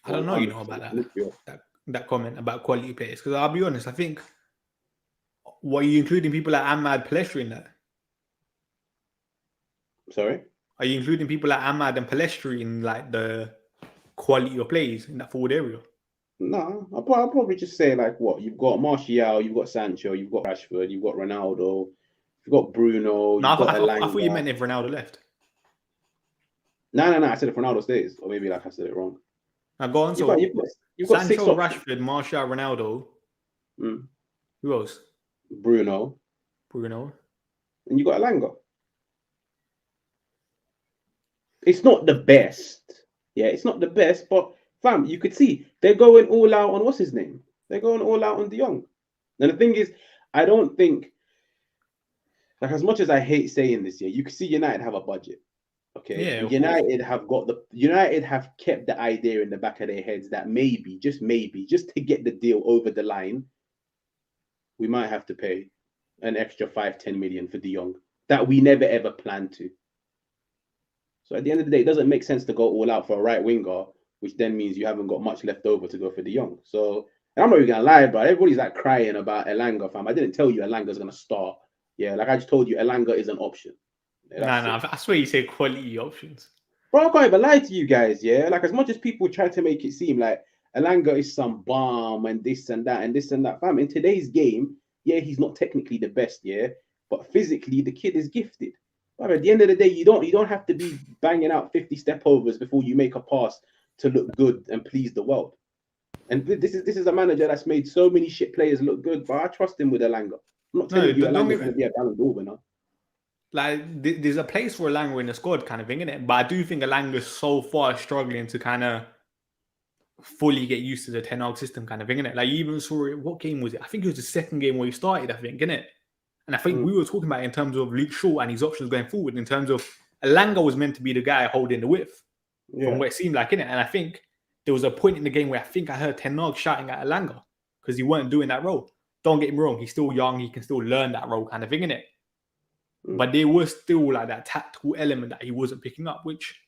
I don't know, about that comment about quality players, because I'll be honest, I think are you including people like Ahmad Palestri in that? Sorry? Are you including people like Ahmad and Palestri in like the quality of plays in that forward area? No, I'll probably just say like what you've got: Martial, you've got Sancho, you've got Rashford, you've got Ronaldo, you've got Bruno. No, I thought you meant if Ronaldo left. No. I said if Ronaldo stays, or maybe like I said it wrong. Now go on. So you've got Sancho, Rashford, Martial, Ronaldo. Who else? Bruno. And you got Elanga. It's not the best. Yeah, it's not the best, but fam, you could see they're going all out on what's his name? They're going all out on De Jong. And the thing is, I don't think, like, as much as I hate saying this, you can see United have a budget. Okay. Yeah, United have kept the idea in the back of their heads that maybe, just to get the deal over the line, we might have to pay an extra 5-10 million for De Jong that we never ever planned to. So at the end of the day, it doesn't make sense to go all out for a right winger, which then means you haven't got much left over to go for De Jong. So, and I'm not even gonna lie, bro. Everybody's like crying about Elanga, fam. I didn't tell you Elanga's gonna start. Yeah, like I just told you, Elanga is an option. Yeah, I swear you say quality options. Bro, I can't even lie to you guys, yeah? Like, as much as people try to make it seem like Elanga is some bomb and this and that and this and that, fam, in today's game, yeah, he's not technically the best, yeah? But physically, the kid is gifted. But at the end of the day, you don't have to be banging out 50 step-overs before you make a pass to look good and please the world. And this is a manager that's made so many shit players look good, but I trust him with Elanga. I'm not telling you Elanga's going to be a Ballon d'Or winner. Like, there's a place for Elanga in the squad kind of thing, innit? But I do think Elanga's so far struggling to kind of fully get used to the Ten Hag system kind of thing, innit? Like, you even saw it, what game was it? I think it was the second game where he started, I think, innit? And I think we were talking about it in terms of Luke Shaw and his options going forward, in terms of Elanga was meant to be the guy holding the width from what it seemed like, innit? And I think there was a point in the game where I think I heard Ten Hag shouting at Elanga because he weren't doing that role. Don't get me wrong, he's still young, he can still learn that role kind of thing, innit? But there was still like that tactical element that he wasn't picking up, which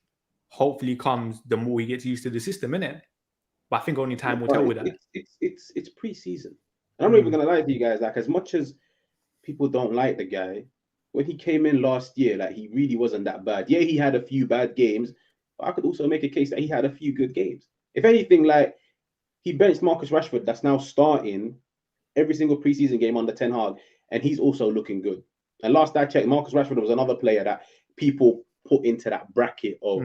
hopefully comes the more he gets used to the system, innit? But I think only time will tell with that. It's pre-season. And I'm not even gonna lie to you guys. Like, as much as people don't like the guy, when he came in last year, like, he really wasn't that bad. Yeah, he had a few bad games, but I could also make a case that he had a few good games. If anything, like, he benched Marcus Rashford, that's now starting every single preseason game under Ten Hag, and he's also looking good. And last I checked, Marcus Rashford was another player that people put into that bracket of,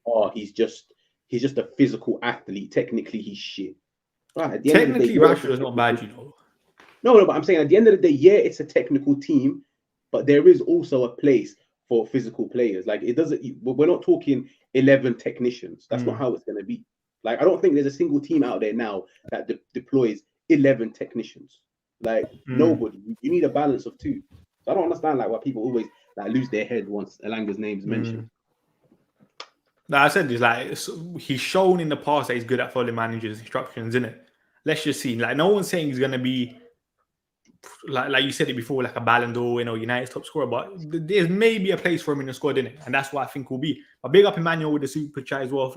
oh, he's just a physical athlete. Technically, he's shit. Right, at the end of the day, Rashford is not bad, you know. No, but I'm saying at the end of the day, yeah, it's a technical team, but there is also a place for physical players. Like, it doesn't. We're not talking 11 technicians. That's not how it's going to be. Like, I don't think there's a single team out there now that deploys 11 technicians. Like, nobody. You need a balance of two. So I don't understand, like, why people always like lose their head once Elanga's name's mentioned. Like I said, it's like he's shown in the past that he's good at following managers' instructions, isn't it? Let's just see. Like, no one's saying he's gonna be like you said it before, like a Ballon d'Or, you know, United's top scorer. But there's maybe a place for him in the squad, innit? And that's what I think will be. But big up Emmanuel with the super chat as well.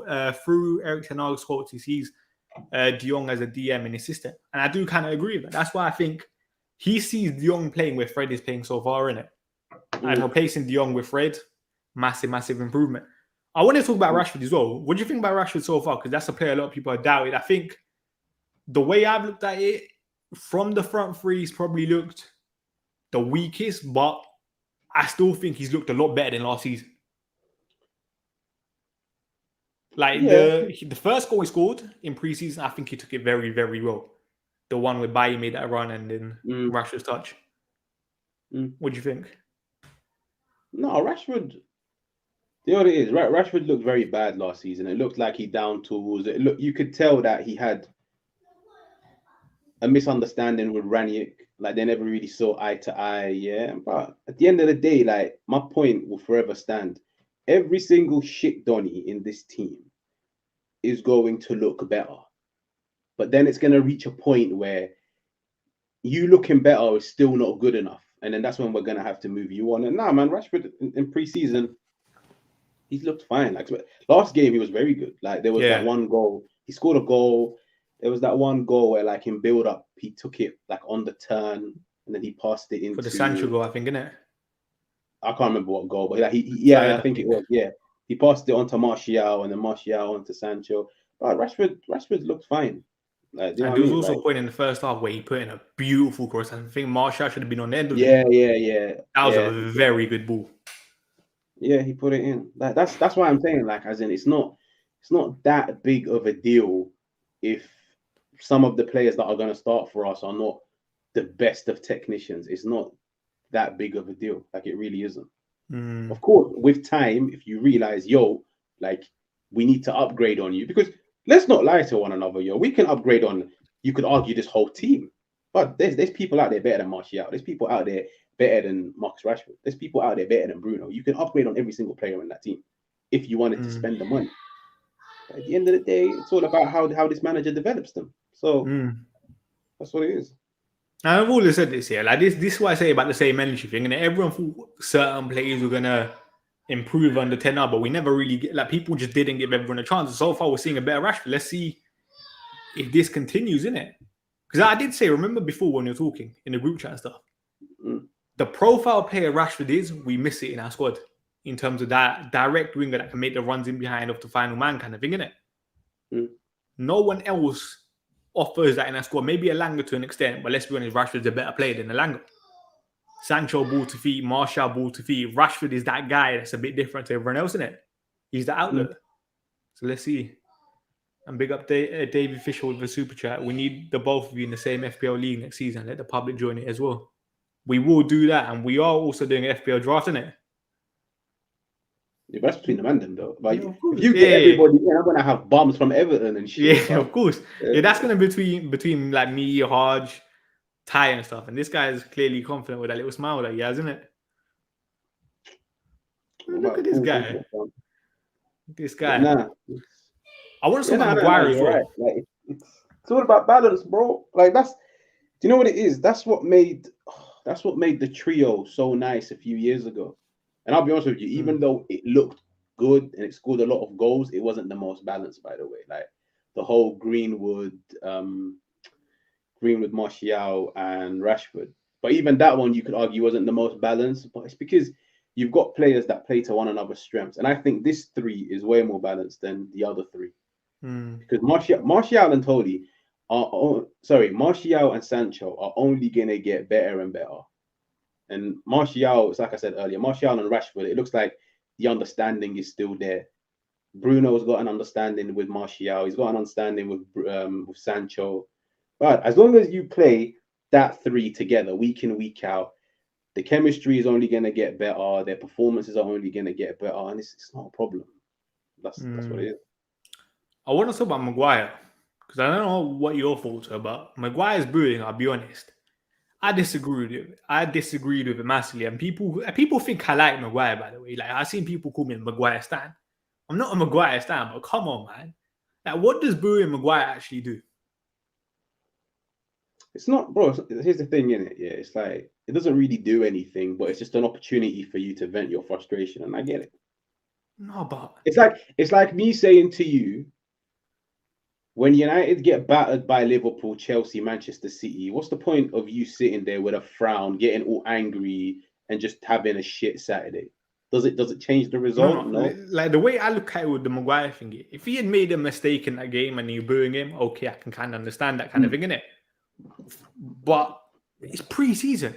Through Eric Ten Hag's quotes, he sees De Jong as a DM and assistant, and I do kind of agree with that. That's why I think he sees De Jong playing where Fred is playing so far, innit? And replacing De Jong with Fred, massive improvement. I want to talk about Rashford as well. What do you think about Rashford so far? Because that's a player a lot of people have doubted. I think the way I've looked at it, from the front three, he's probably looked the weakest, but I still think he's looked a lot better than last season. Like, the first goal he scored in preseason, I think he took it very, very well. The one where Bailly made that run and then Rashford's touch. What do you think? No, Rashford. You know what it is? Rashford looked very bad last season. It looked like he down tools. You could tell that he had a misunderstanding with Ranić. Like, they never really saw eye to eye. Yeah, but at the end of the day, like, my point will forever stand. Every single shit Donny in this team is going to look better, but then it's going to reach a point where you looking better is still not good enough, and then that's when we're going to have to move you on. And now, man, Rashford in preseason, he's looked fine. Like, last game, he was very good. Like, there was that one goal. He scored a goal. There was that one goal where, like, in build up, he took it like on the turn and then he passed it into for the Sancho goal, I think, innit? I can't remember what goal, but like I think it was. Yeah, he passed it on to Martial and then Martial onto Sancho. But Rashford looked fine. Like, and there was also a point in the first half where he put in a beautiful cross. I think Martial should have been on the end of it. Yeah. That was a very good ball. Yeah, he put it in. Like, that's why I'm saying, like, as in, it's not that big of a deal if some of the players that are going to start for us are not the best of technicians. It's not that big of a deal. Like, it really isn't. Of course, with time, if you realize, like, we need to upgrade on you, because let's not lie to one another, we can upgrade on, you could argue, this whole team, but there's people out there better than Martial. There's people out there better than Marcus Rashford. There's people out there better than Bruno. You can upgrade on every single player in that team if you wanted to spend the money. But at the end of the day, it's all about how this manager develops them. So that's what it is. And I've always said this here. Like, this is what I say about the same energy thing. And everyone thought certain players were gonna improve under 10 but we never really people just didn't give everyone a chance. So far, we're seeing a better Rashford. Let's see if this continues, innit? Because I did say, remember before when we were talking in the group chat and stuff, the profile player Rashford is, we miss it in our squad in terms of that direct winger that can make the runs in behind of the final man kind of thing, innit? No one else offers that in our squad. Maybe Elanga to an extent, but let's be honest, Rashford's a better player than Elanga. Sancho ball to feet, Martial ball to feet. Rashford is that guy that's a bit different to everyone else, isn't it? He's the outlet. So let's see. And big up David Fisher with the super chat. We need the both of you in the same FPL league next season. Let the public join it as well. We will do that, and we are also doing an FPL draft, isn't it? Yeah, but that's between the man them, though. Like, if you get everybody in, I'm gonna have bombs from Everton and shit. Yeah, of course. Yeah, that's gonna be between like me, Hodge, Ty, and stuff. And this guy is clearly confident with that little smile that he has, isn't it? Look at this guy. This guy. Nah. I want to talk about Maguire as well. Right. Like, it's all about balance, bro. Like, do you know what it is? That's what made the trio so nice a few years ago. And I'll be honest with you, even though it looked good and it scored a lot of goals, it wasn't the most balanced, by the way. Like, the whole Greenwood, Martial, and Rashford. But even that one, you could argue, wasn't the most balanced. But it's because you've got players that play to one another's strengths, and I think this three is way more balanced than the other three. Because Martial and Tony Martial and Sancho are only gonna get better and better. And Martial, it's like I said earlier, Martial and Rashford, it looks like the understanding is still there. Bruno's got an understanding with Martial. He's got an understanding with Sancho. But as long as you play that three together week in, week out, the chemistry is only going to get better. Their performances are only going to get better. And it's not a problem. That's what it is. I want to talk about Maguire because I don't know what your thoughts are, but Maguire's booing, I'll be honest. I disagreed with it. I disagreed with it massively. And people think I like Maguire, by the way. Like, I've seen people call me a Maguire stan. I'm not a Maguire stan, but come on, man. Like, what does booing Maguire actually do? It's not, bro. Here's the thing, innit? Yeah, it's like it doesn't really do anything, but it's just an opportunity for you to vent your frustration, and I get it. No, but it's like me saying to you, when United get battered by Liverpool, Chelsea, Manchester City, what's the point of you sitting there with a frown, getting all angry, and just having a shit Saturday? Does it change the result? No. Like the way I look at it with the Maguire thing, if he had made a mistake in that game and you're booing him, okay, I can kind of understand that kind of thing, innit? But it's pre-season.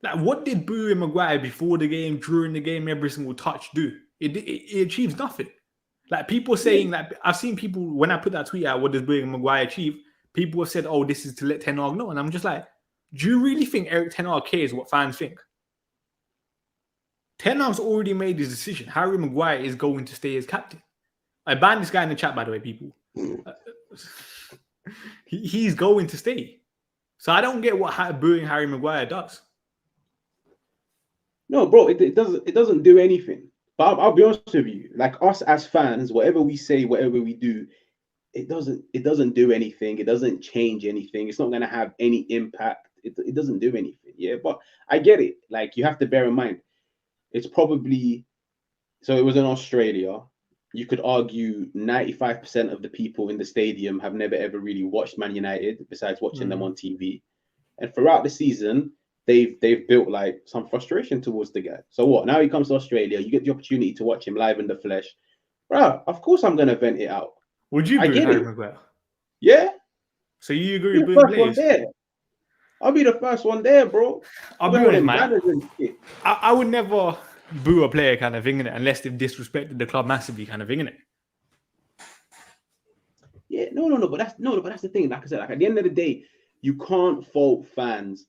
Like, what did booing Maguire before the game, during the game, every single touch do? It achieves nothing. Like, people saying that, I've seen people, when I put that tweet out, what does booing Maguire achieve? People have said, oh, this is to let Ten Hag know. And I'm just like, do you really think Eric Ten Hag cares what fans think? Ten Hag's already made his decision. Harry Maguire is going to stay as captain. I banned this guy in the chat, by the way, people. He's going to stay. So I don't get what booing Harry Maguire does. No, bro, it doesn't do anything. But I'll be honest with you, like us as fans, whatever we say, whatever we do, it doesn't do anything. It doesn't change anything. It's not going to have any impact. It doesn't do anything. Yeah, but I get it. Like, you have to bear in mind, it's probably, so it was in Australia. You could argue 95% of the people in the stadium have never ever really watched Man United besides watching them on TV. And throughout the season, they've built like some frustration towards the guy. So what? Now he comes to Australia, you get the opportunity to watch him live in the flesh. Bro, of course I'm gonna vent it out. Would you boo Harry Maguire? Yeah. So you agree with booing players? I'll be the first one there, bro. I'll be honest, man. I would never boo a player kind of thing, innit? Unless they've disrespected the club massively kind of thing, innit? Yeah, but that's the thing. Like I said, like at the end of the day, you can't fault fans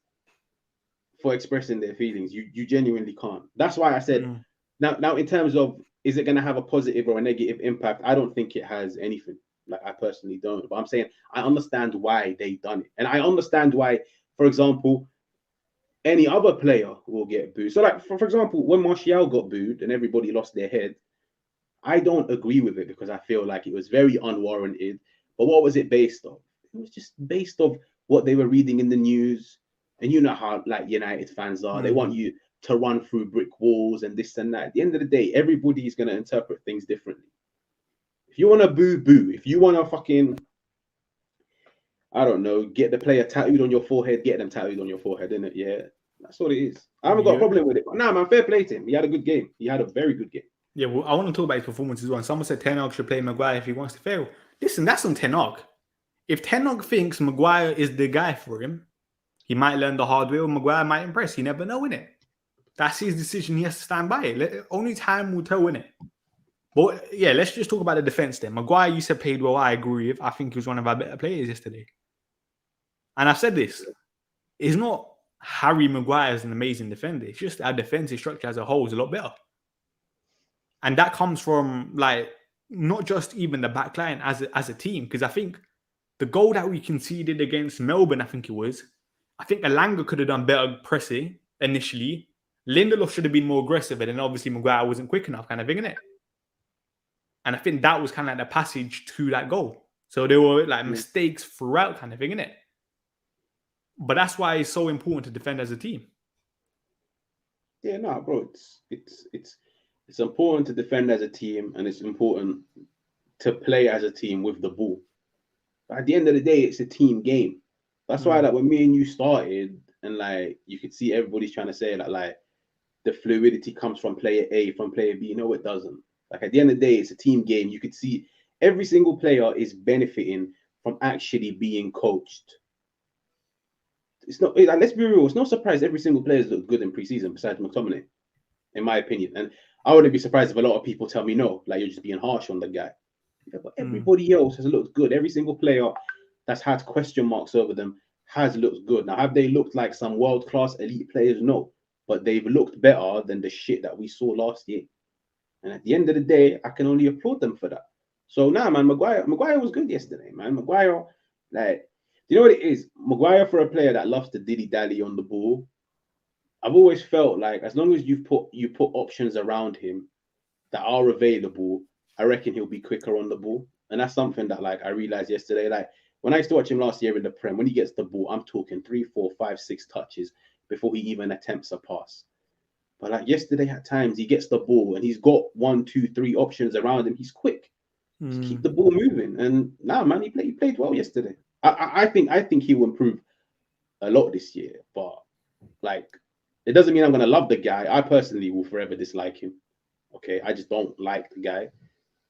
for expressing their feelings. You genuinely can't. That's why I said now in terms of, is it going to have a positive or a negative impact? I don't think it has anything. Like, I personally don't. But I'm saying I understand why they've done it, and I understand why, for example, any other player will get booed. So, like, for example, when Martial got booed and everybody lost their head, I don't agree with it because I feel like it was very unwarranted. But what was it based on? It was just based off what they were reading in the news. And you know how, like, United fans are. They want you to run through brick walls and this and that. At the end of the day, everybody is going to interpret things differently. If you want to boo, boo. If you want to fucking, I don't know, get the player tattooed on your forehead, get them tattooed on your forehead, innit? Yeah, that's what it is. I haven't got a problem with it. But nah, man, fair play to him. He had a good game. He had a very good game. Yeah, well, I want to talk about his performance as well. Someone said Ten Hag should play Maguire if he wants to fail. Listen, that's on Ten Hag. If Ten Hag thinks Maguire is the guy for him, he might learn the hard way, or Maguire might impress. You never know, innit? That's his decision. He has to stand by it. Only time will tell, innit? But yeah, let's just talk about the defense then. Maguire, you said played well. I agree with. I think he was one of our better players yesterday. And I've said this. It's not Harry Maguire is an amazing defender. It's just our defensive structure as a whole is a lot better. And that comes from, like, not just even the back line as a team. Because I think the goal that we conceded against Melbourne, I think Elanga could have done better pressing initially. Lindelof should have been more aggressive, and then obviously Maguire wasn't quick enough, kind of thing, innit? And I think that was kind of like the passage to that goal. So there were like mistakes throughout, kind of thing, innit? But that's why it's so important to defend as a team. Yeah, bro, it's important to defend as a team, and it's important to play as a team with the ball. But at the end of the day, it's a team game. That's why, like, when me and you started, and like you could see everybody's trying to say that like the fluidity comes from player A, from player B. No, it doesn't. Like at the end of the day, it's a team game. You could see every single player is benefiting from actually being coached. It's not, like, let's be real, it's no surprise every single player has looked good in preseason besides McTominay, in my opinion. And I wouldn't be surprised if a lot of people tell me no, like you're just being harsh on the guy. Yeah, but everybody else has looked good. Every single player that's had question marks over them has looked good. Now, have they looked like some world-class elite players? No. But they've looked better than the shit that we saw last year. And at the end of the day, I can only applaud them for that. So now, man, Maguire was good yesterday, man. Maguire, like, do you know what it is? Maguire, for a player that loves to dilly-dally on the ball, I've always felt like as long as you put options around him that are available, I reckon he'll be quicker on the ball. And that's something that, like, I realized yesterday. Like, when I used to watch him last year in the Prem, when he gets the ball, I'm talking 3, 4, 5, 6 touches before he even attempts a pass. But like yesterday, at times he gets the ball and he's got 1, 2, 3 options around him. He's quick. Just keep the ball moving. And now, man, he played well yesterday. I think he will improve a lot this year. But like, it doesn't mean I'm gonna love the guy. I personally will forever dislike him. Okay, I just don't like the guy.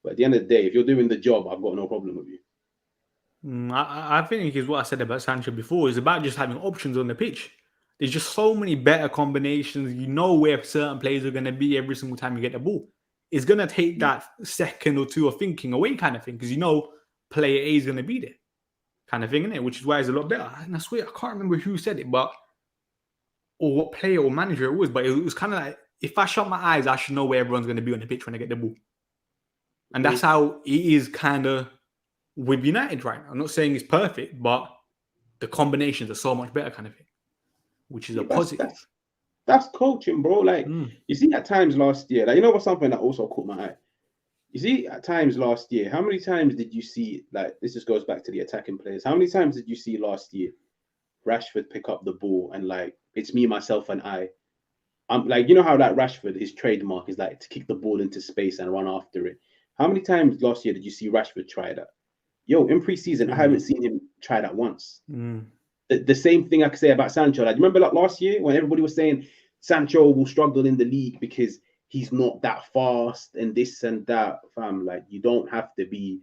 But at the end of the day, if you're doing the job, I've got no problem with you. I think is what I said about Sancho before. It's about just having options on the pitch. There's just so many better combinations. You know where certain players are going to be every single time you get the ball. It's going to take that second or two of thinking away kind of thing, because you know player A is going to be there kind of thing, innit? Which is why it's a lot better. And I swear, I can't remember who said it, but or what player or manager it was, but it was kind of like, if I shut my eyes, I should know where everyone's going to be on the pitch when I get the ball. And that's how it is kind of with United right now. I'm not saying it's perfect, but the combinations are so much better kind of thing, which is a positive. That's coaching, bro. Like, you see at times last year, like, you know what's something that also caught my eye? You see at times last year, how many times did you see, like, this just goes back to the attacking players. How many times did you see last year Rashford pick up the ball and like, it's me, myself, and I? I'm like, you know how that Rashford, his trademark is like to kick the ball into space and run after it. How many times last year did you see Rashford try that? Yo, in preseason, I haven't seen him try that once. The same thing I could say about Sancho. Like, remember like last year when everybody was saying Sancho will struggle in the league because he's not that fast and this and that, fam. Like, you don't have to be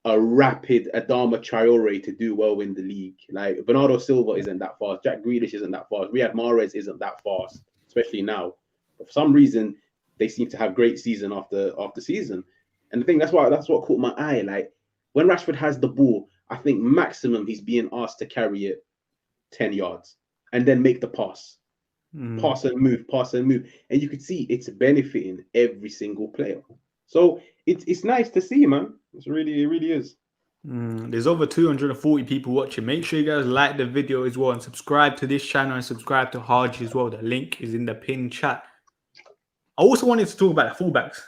a rapid Adama Traore to do well in the league. Like, Bernardo Silva isn't that fast. Jack Grealish isn't that fast. Riyad Mahrez isn't that fast, especially now. But for some reason, they seem to have great season after season. And the thing, that's what caught my eye. Like, when Rashford has the ball, I think maximum he's being asked to carry it 10 yards and then make the pass. Pass and move. And you could see it's benefiting every single player. So it's nice to see, man. It really is. There's over 240 people watching. Make sure you guys like the video as well and subscribe to this channel and subscribe to Harji as well. The link is in the pinned chat. I also wanted to talk about the fullbacks.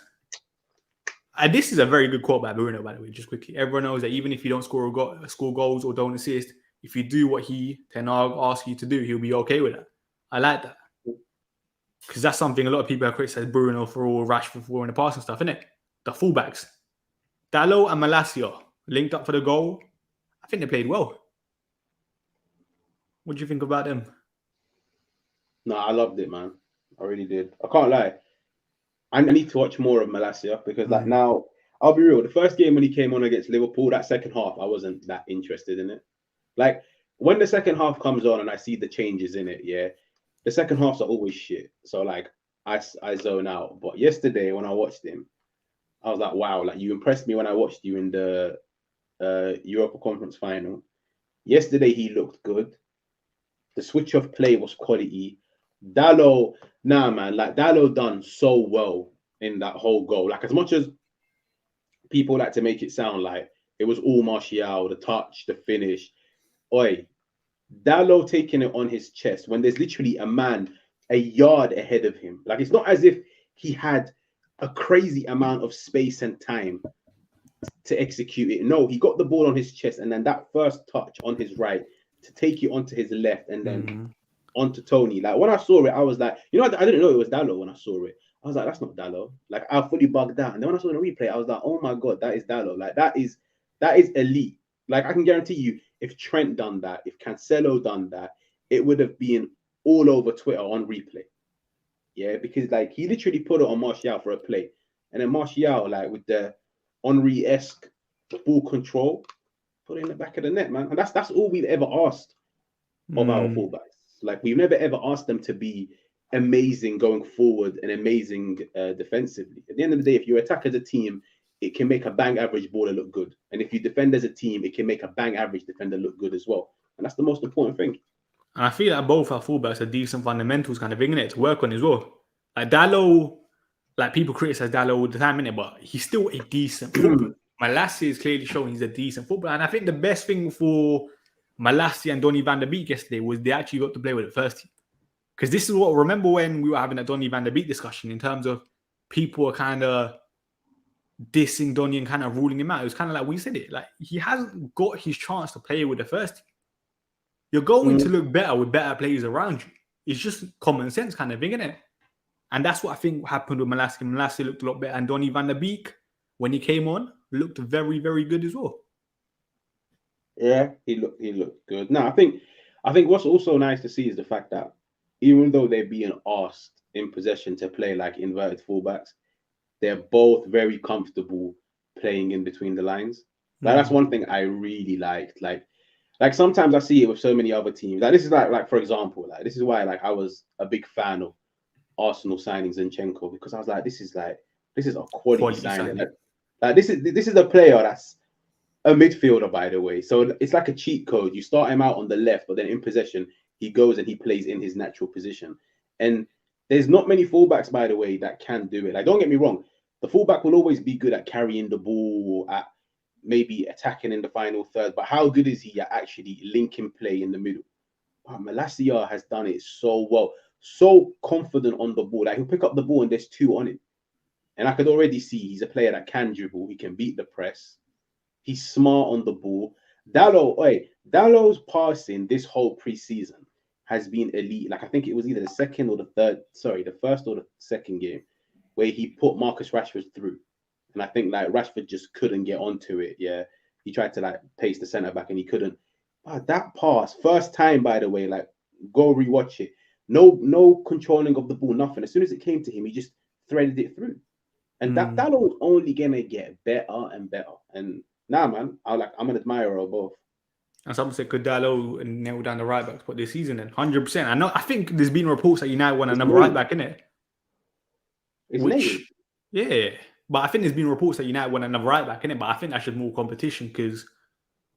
This is a very good quote by Bruno, by the way, just quickly. Everyone knows that even if you don't score goals or don't assist, if you do what Ten Hag asks you to do, he'll be okay with that. I like that. Because that's something a lot of people have criticized Bruno for, or Rashford for in the past and stuff, isn't it? The fullbacks. Dalot and Malacia linked up for the goal. I think they played well. What do you think about them? No, I loved it, man. I really did. I can't lie. I need to watch more of Malacia because, like, now, I'll be real. The first game when he came on against Liverpool, that second half, I wasn't that interested in it. Like, when the second half comes on and I see the changes in it, yeah, the second halves are always shit. So, like, I zone out. But yesterday, when I watched him, I was like, wow, like, you impressed me when I watched you in the Europa Conference final. Yesterday, he looked good. The switch of play was quality. Dalot, nah, man, like, Dalot done so well in that whole goal. Like, as much as people like to make it sound like it was all Martial, the touch, the finish, Dalot taking it on his chest when there's literally a man a yard ahead of him. Like, it's not as if he had a crazy amount of space and time to execute it. No, he got the ball on his chest, and then that first touch on his right to take it onto his left and then onto Tony. Like, when I saw it, I was like, you know, I didn't know it was Dalot when I saw it. I was like, that's not Dallo. Like I fully bugged out. And then when I saw the replay, I was like, oh my god, that is Dallo. Like that is elite. Like I can guarantee you, if Trent done that, if Cancelo done that, it would have been all over Twitter on replay. Yeah, because like he literally put it on Martial for a play, and then Martial, like with the Henry-esque ball control, put it in the back of the net, man. And that's all we've ever asked of our fullbacks. Like we've never ever asked them to be amazing going forward and amazing defensively. At the end of the day, if you attack as a team, it can make a bang average baller look good, and if you defend as a team, it can make a bang average defender look good as well. And that's the most important thing. And I feel like both our fullbacks are decent fundamentals kind of thing in it to work on as well. Like Dallo, like people criticize Dallo all the time in it, but he's still a decent footballer. Malassi is clearly showing he's a decent footballer. And I think the best thing for Malassi and Donny van der Beek yesterday was they actually got to play with the first team. Because this is what, remember when we were having a Donny van der Beek discussion in terms of people were kind of dissing Donny and kind of ruling him out. It was kind of like we said it. Like he hasn't got his chance to play with the first team. You're going to look better with better players around you. It's just common sense kind of thing, isn't it? And that's what I think happened with Malassi. Malassi looked a lot better. And Donny van der Beek, when he came on, looked very, very good as well. Yeah, he looked good. No, I think what's also nice to see is the fact that even though they're being asked in possession to play like inverted fullbacks, they're both very comfortable playing in between the lines. Like that's one thing I really liked. Like sometimes I see it with so many other teams. Like this is like for example, like this is why like I was a big fan of Arsenal signing Zinchenko, because I was like, this is a quality signing. Like this is a player that's a midfielder, by the way. So it's like a cheat code. You start him out on the left, but then in possession, he goes and he plays in his natural position. And there's not many fullbacks, by the way, that can do it. Like, don't get me wrong, the fullback will always be good at carrying the ball, at maybe attacking in the final third. But how good is he at actually linking play in the middle? Wow, Malacia has done it so well, so confident on the ball. Like he'll pick up the ball and there's two on him. And I could already see he's a player that can dribble. He can beat the press. He's smart on the ball. Dallo's passing this whole preseason has been elite. Like I think it was either the first or the second game where he put Marcus Rashford through. And I think like Rashford just couldn't get onto it. Yeah. He tried to like pace the centre back and he couldn't. But that pass, first time, by the way, like go rewatch it. No controlling of the ball, nothing. As soon as it came to him, he just threaded it through. And that was only gonna get better and better. And nah, man, I'm an admirer of both. And someone said, could Dallo nail down the right back spot this season? And 100%. I think there's been reports that United want another right back, innit? Yeah. But I think there's been reports that United want another right back, innit? But I think that's just more competition because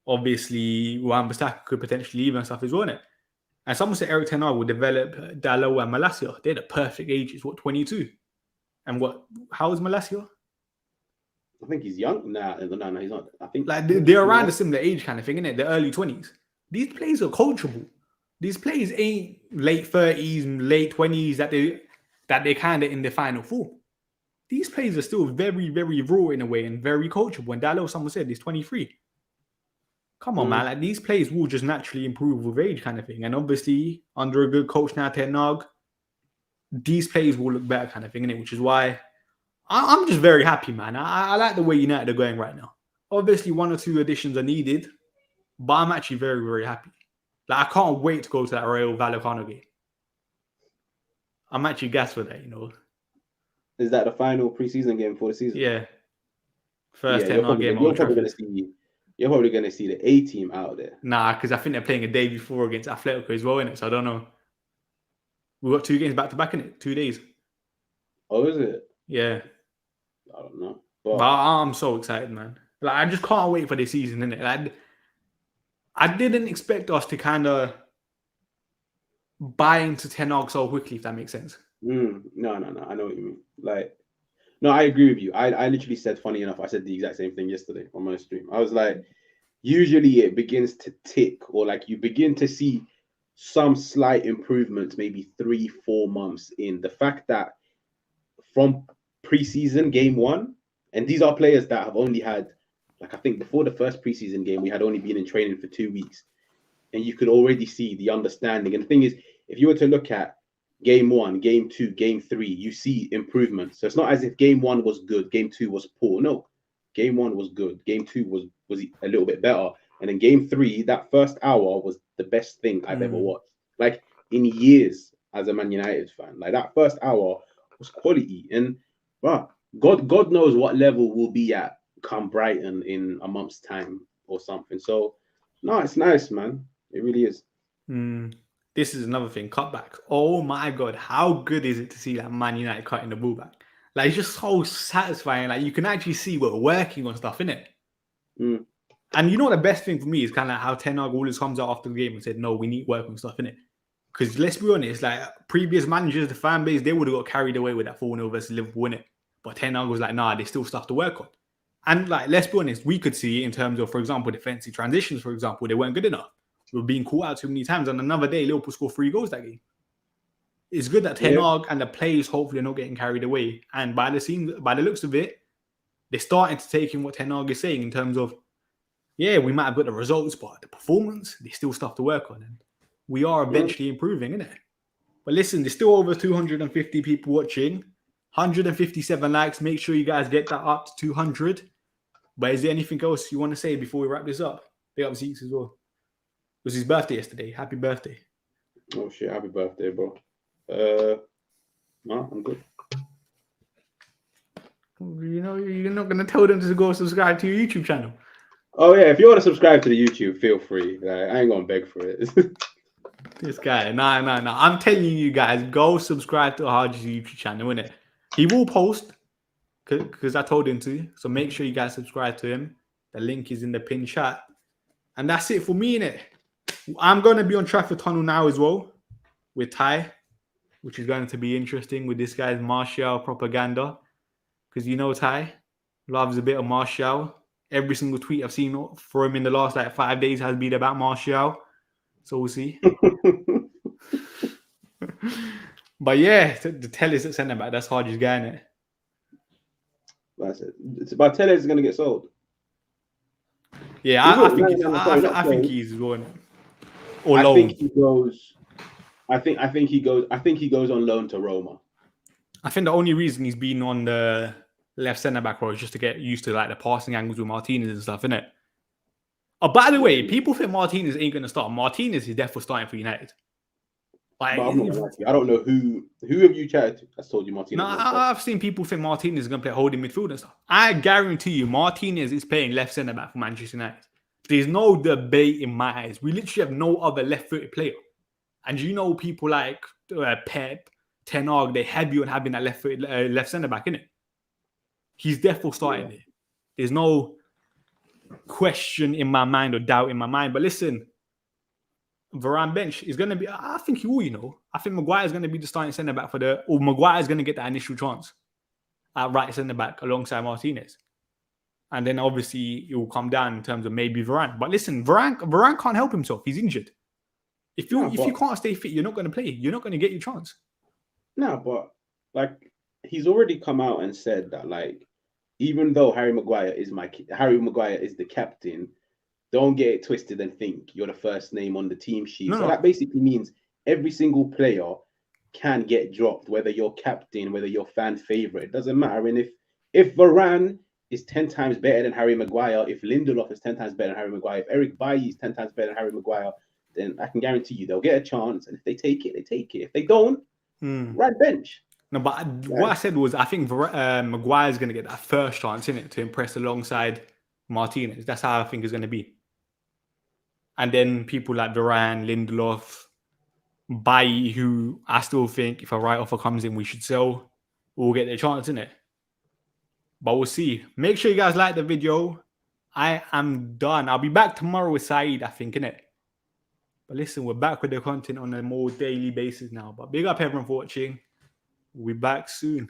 obviously Wan-Bissaka could potentially leave and stuff as well, innit? And someone said Eric Ten Hag will develop Dallo and Malacia. They're the perfect ages. What, 22? And how is Malacia? I think he's young. No, he's not. I think like they're around a similar age kind of thing, innit? The early 20s. These players are coachable. These players ain't late 30s and late 20s that they kind of in their final form. These players are still very, very raw in a way and very coachable. And Dallo, someone said, he's 23. Come on, man. Like these players will just naturally improve with age kind of thing. And obviously, under a good coach now, Ten Hag, these players will look better kind of thing, innit? Which is why I'm just very happy, man. I like the way United are going right now. Obviously, 1 or 2 additions are needed, but I'm actually very, very happy. Like, I can't wait to go to that Rayo Vallecano game. I'm actually gassed for that, you know. Is that the final preseason game for the season? Yeah. First 10-9 game. You're probably going to see the A team out there. Nah, because I think they're playing a day before against Atletico as well, innit? So I don't know. We've got 2 games back to back, innit? 2 days. Oh, is it? Yeah. I don't know. But I'm so excited, man. Like, I just can't wait for this season, innit? Like, I didn't expect us to kind of buy into Ten Hag so quickly, if that makes sense. No. I know what you mean. Like, no, I agree with you. I literally said, funny enough, I said the exact same thing yesterday on my stream. I was like, usually it begins to tick, or like you begin to see some slight improvements maybe 3-4 months in. The fact that from preseason game 1, and these are players that have only had, like I think before the first preseason game, we had only been in training for 2 weeks, and you could already see the understanding. And the thing is, if you were to look at game 1, game 2, game 3, you see improvements. So it's not as if game 1 was good, game 2 was poor. No, game 1 was good, game 2 was a little bit better, and then game 3, that first hour was the best thing I've ever watched, like in years as a Man United fan. Like that first hour was quality, and bro, God knows what level we'll be at come Brighton in a month's time or something. So no, it's nice, man. It really is. This is another thing. Cutbacks. Oh my god, how good is it to see like Man United cutting the ball back? Like it's just so satisfying. Like you can actually see we're working on stuff, innit? And you know what the best thing for me is kind of like how Ten Hag always comes out after the game and said, "No, we need work on stuff, innit?" Because let's be honest, like previous managers, the fan base, they would have got carried away with that 4-0 versus Liverpool, innit? But Ten Hag was like, "Nah, there's still stuff to work on." And like, let's be honest, we could see in terms of, for example, defensive transitions, for example, they weren't good enough. We were being caught out too many times. And another day, Liverpool scored 3 goals that game. It's good that Ten Hag and the players hopefully are not getting carried away. And by the looks of it, they're starting to take in what Ten Hag is saying in terms of, yeah, we might have got the results, but the performance, there's still stuff to work on. And we are eventually improving, innit? But listen, there's still over 250 people watching, 157 likes. Make sure you guys get that up to 200. But is there anything else you want to say before we wrap this up? Big up Zeeks as well. It was his birthday yesterday. Happy birthday. Oh shit, happy birthday, bro. No, I'm good. You know, you're not going to tell them to go subscribe to your YouTube channel. Oh yeah, if you want to subscribe to the YouTube, feel free. Like, I ain't gonna beg for it. This guy, nah. I'm telling you guys, go subscribe to Hardy's YouTube channel, innit? He will post, because I told him to. So make sure you guys subscribe to him. The link is in the pinned chat. And that's it for me, innit? I'm going to be on Trafford Tunnel now as well with Ty, which is going to be interesting with this guy's Martial propaganda. Because you know Ty loves a bit of Martial. Every single tweet I've seen for him in the last 5 days has been about Martial. So we'll see. But yeah, the Tellers at centre back, that's Hardy's guy, innit? That's it. It's about Tellez is going to get sold. Yeah, I think he's going. Or I loan. think he goes. I think he goes on loan to Roma. I think the only reason he's been on the left centre back role is just to get used to like the passing angles with Martinez and stuff, innit? Oh, by the way, people think Martinez ain't going to start. Martinez is definitely starting for United. Like, But I don't know who have you chatted to that's told you Martinez. No, I've seen people think Martinez is going to play holding midfield and stuff. I guarantee you, Martinez is playing left centre back for Manchester United. There's no debate in my eyes. We literally have no other left-footed player. And you know, people like Pep, Ten Hag, they're heavy on having that left centre back, innit? He's definitely starting there. There's no question in my mind or doubt in my mind. But listen, Varane bench is going to be, I think you all, you know, I think Maguire is going to be the starting centre back or Maguire is going to get that initial chance at right centre back alongside Martinez. And then obviously it will come down in terms of maybe Varane. But listen, Varane can't help himself. He's injured. If you can't stay fit, you're not going to play. You're not going to get your chance. No, but like he's already come out and said that like even though Harry Maguire is the captain, don't get it twisted and think you're the first name on the team sheet. So that basically means every single player can get dropped, whether you're captain, whether you're fan favorite. It doesn't matter. And if Varane is 10 times better than Harry Maguire, if Lindelof is 10 times better than Harry Maguire, if Eric Bailly is 10 times better than Harry Maguire, then I can guarantee you they'll get a chance. And if they take it, they take it. If they don't, right bench. No, but what I said was I think Maguire's going to get that first chance in it to impress alongside Martinez. That's how I think it's going to be. And then people like Varane, Lindelof, Bailly, who I still think if a right offer comes in, we should sell, will get their chance in it. But we'll see. Make sure you guys like the video. I am done. I'll be back tomorrow with Saeed, I think, innit? But listen, we're back with the content on a more daily basis now. But big up everyone for watching. We'll be back soon.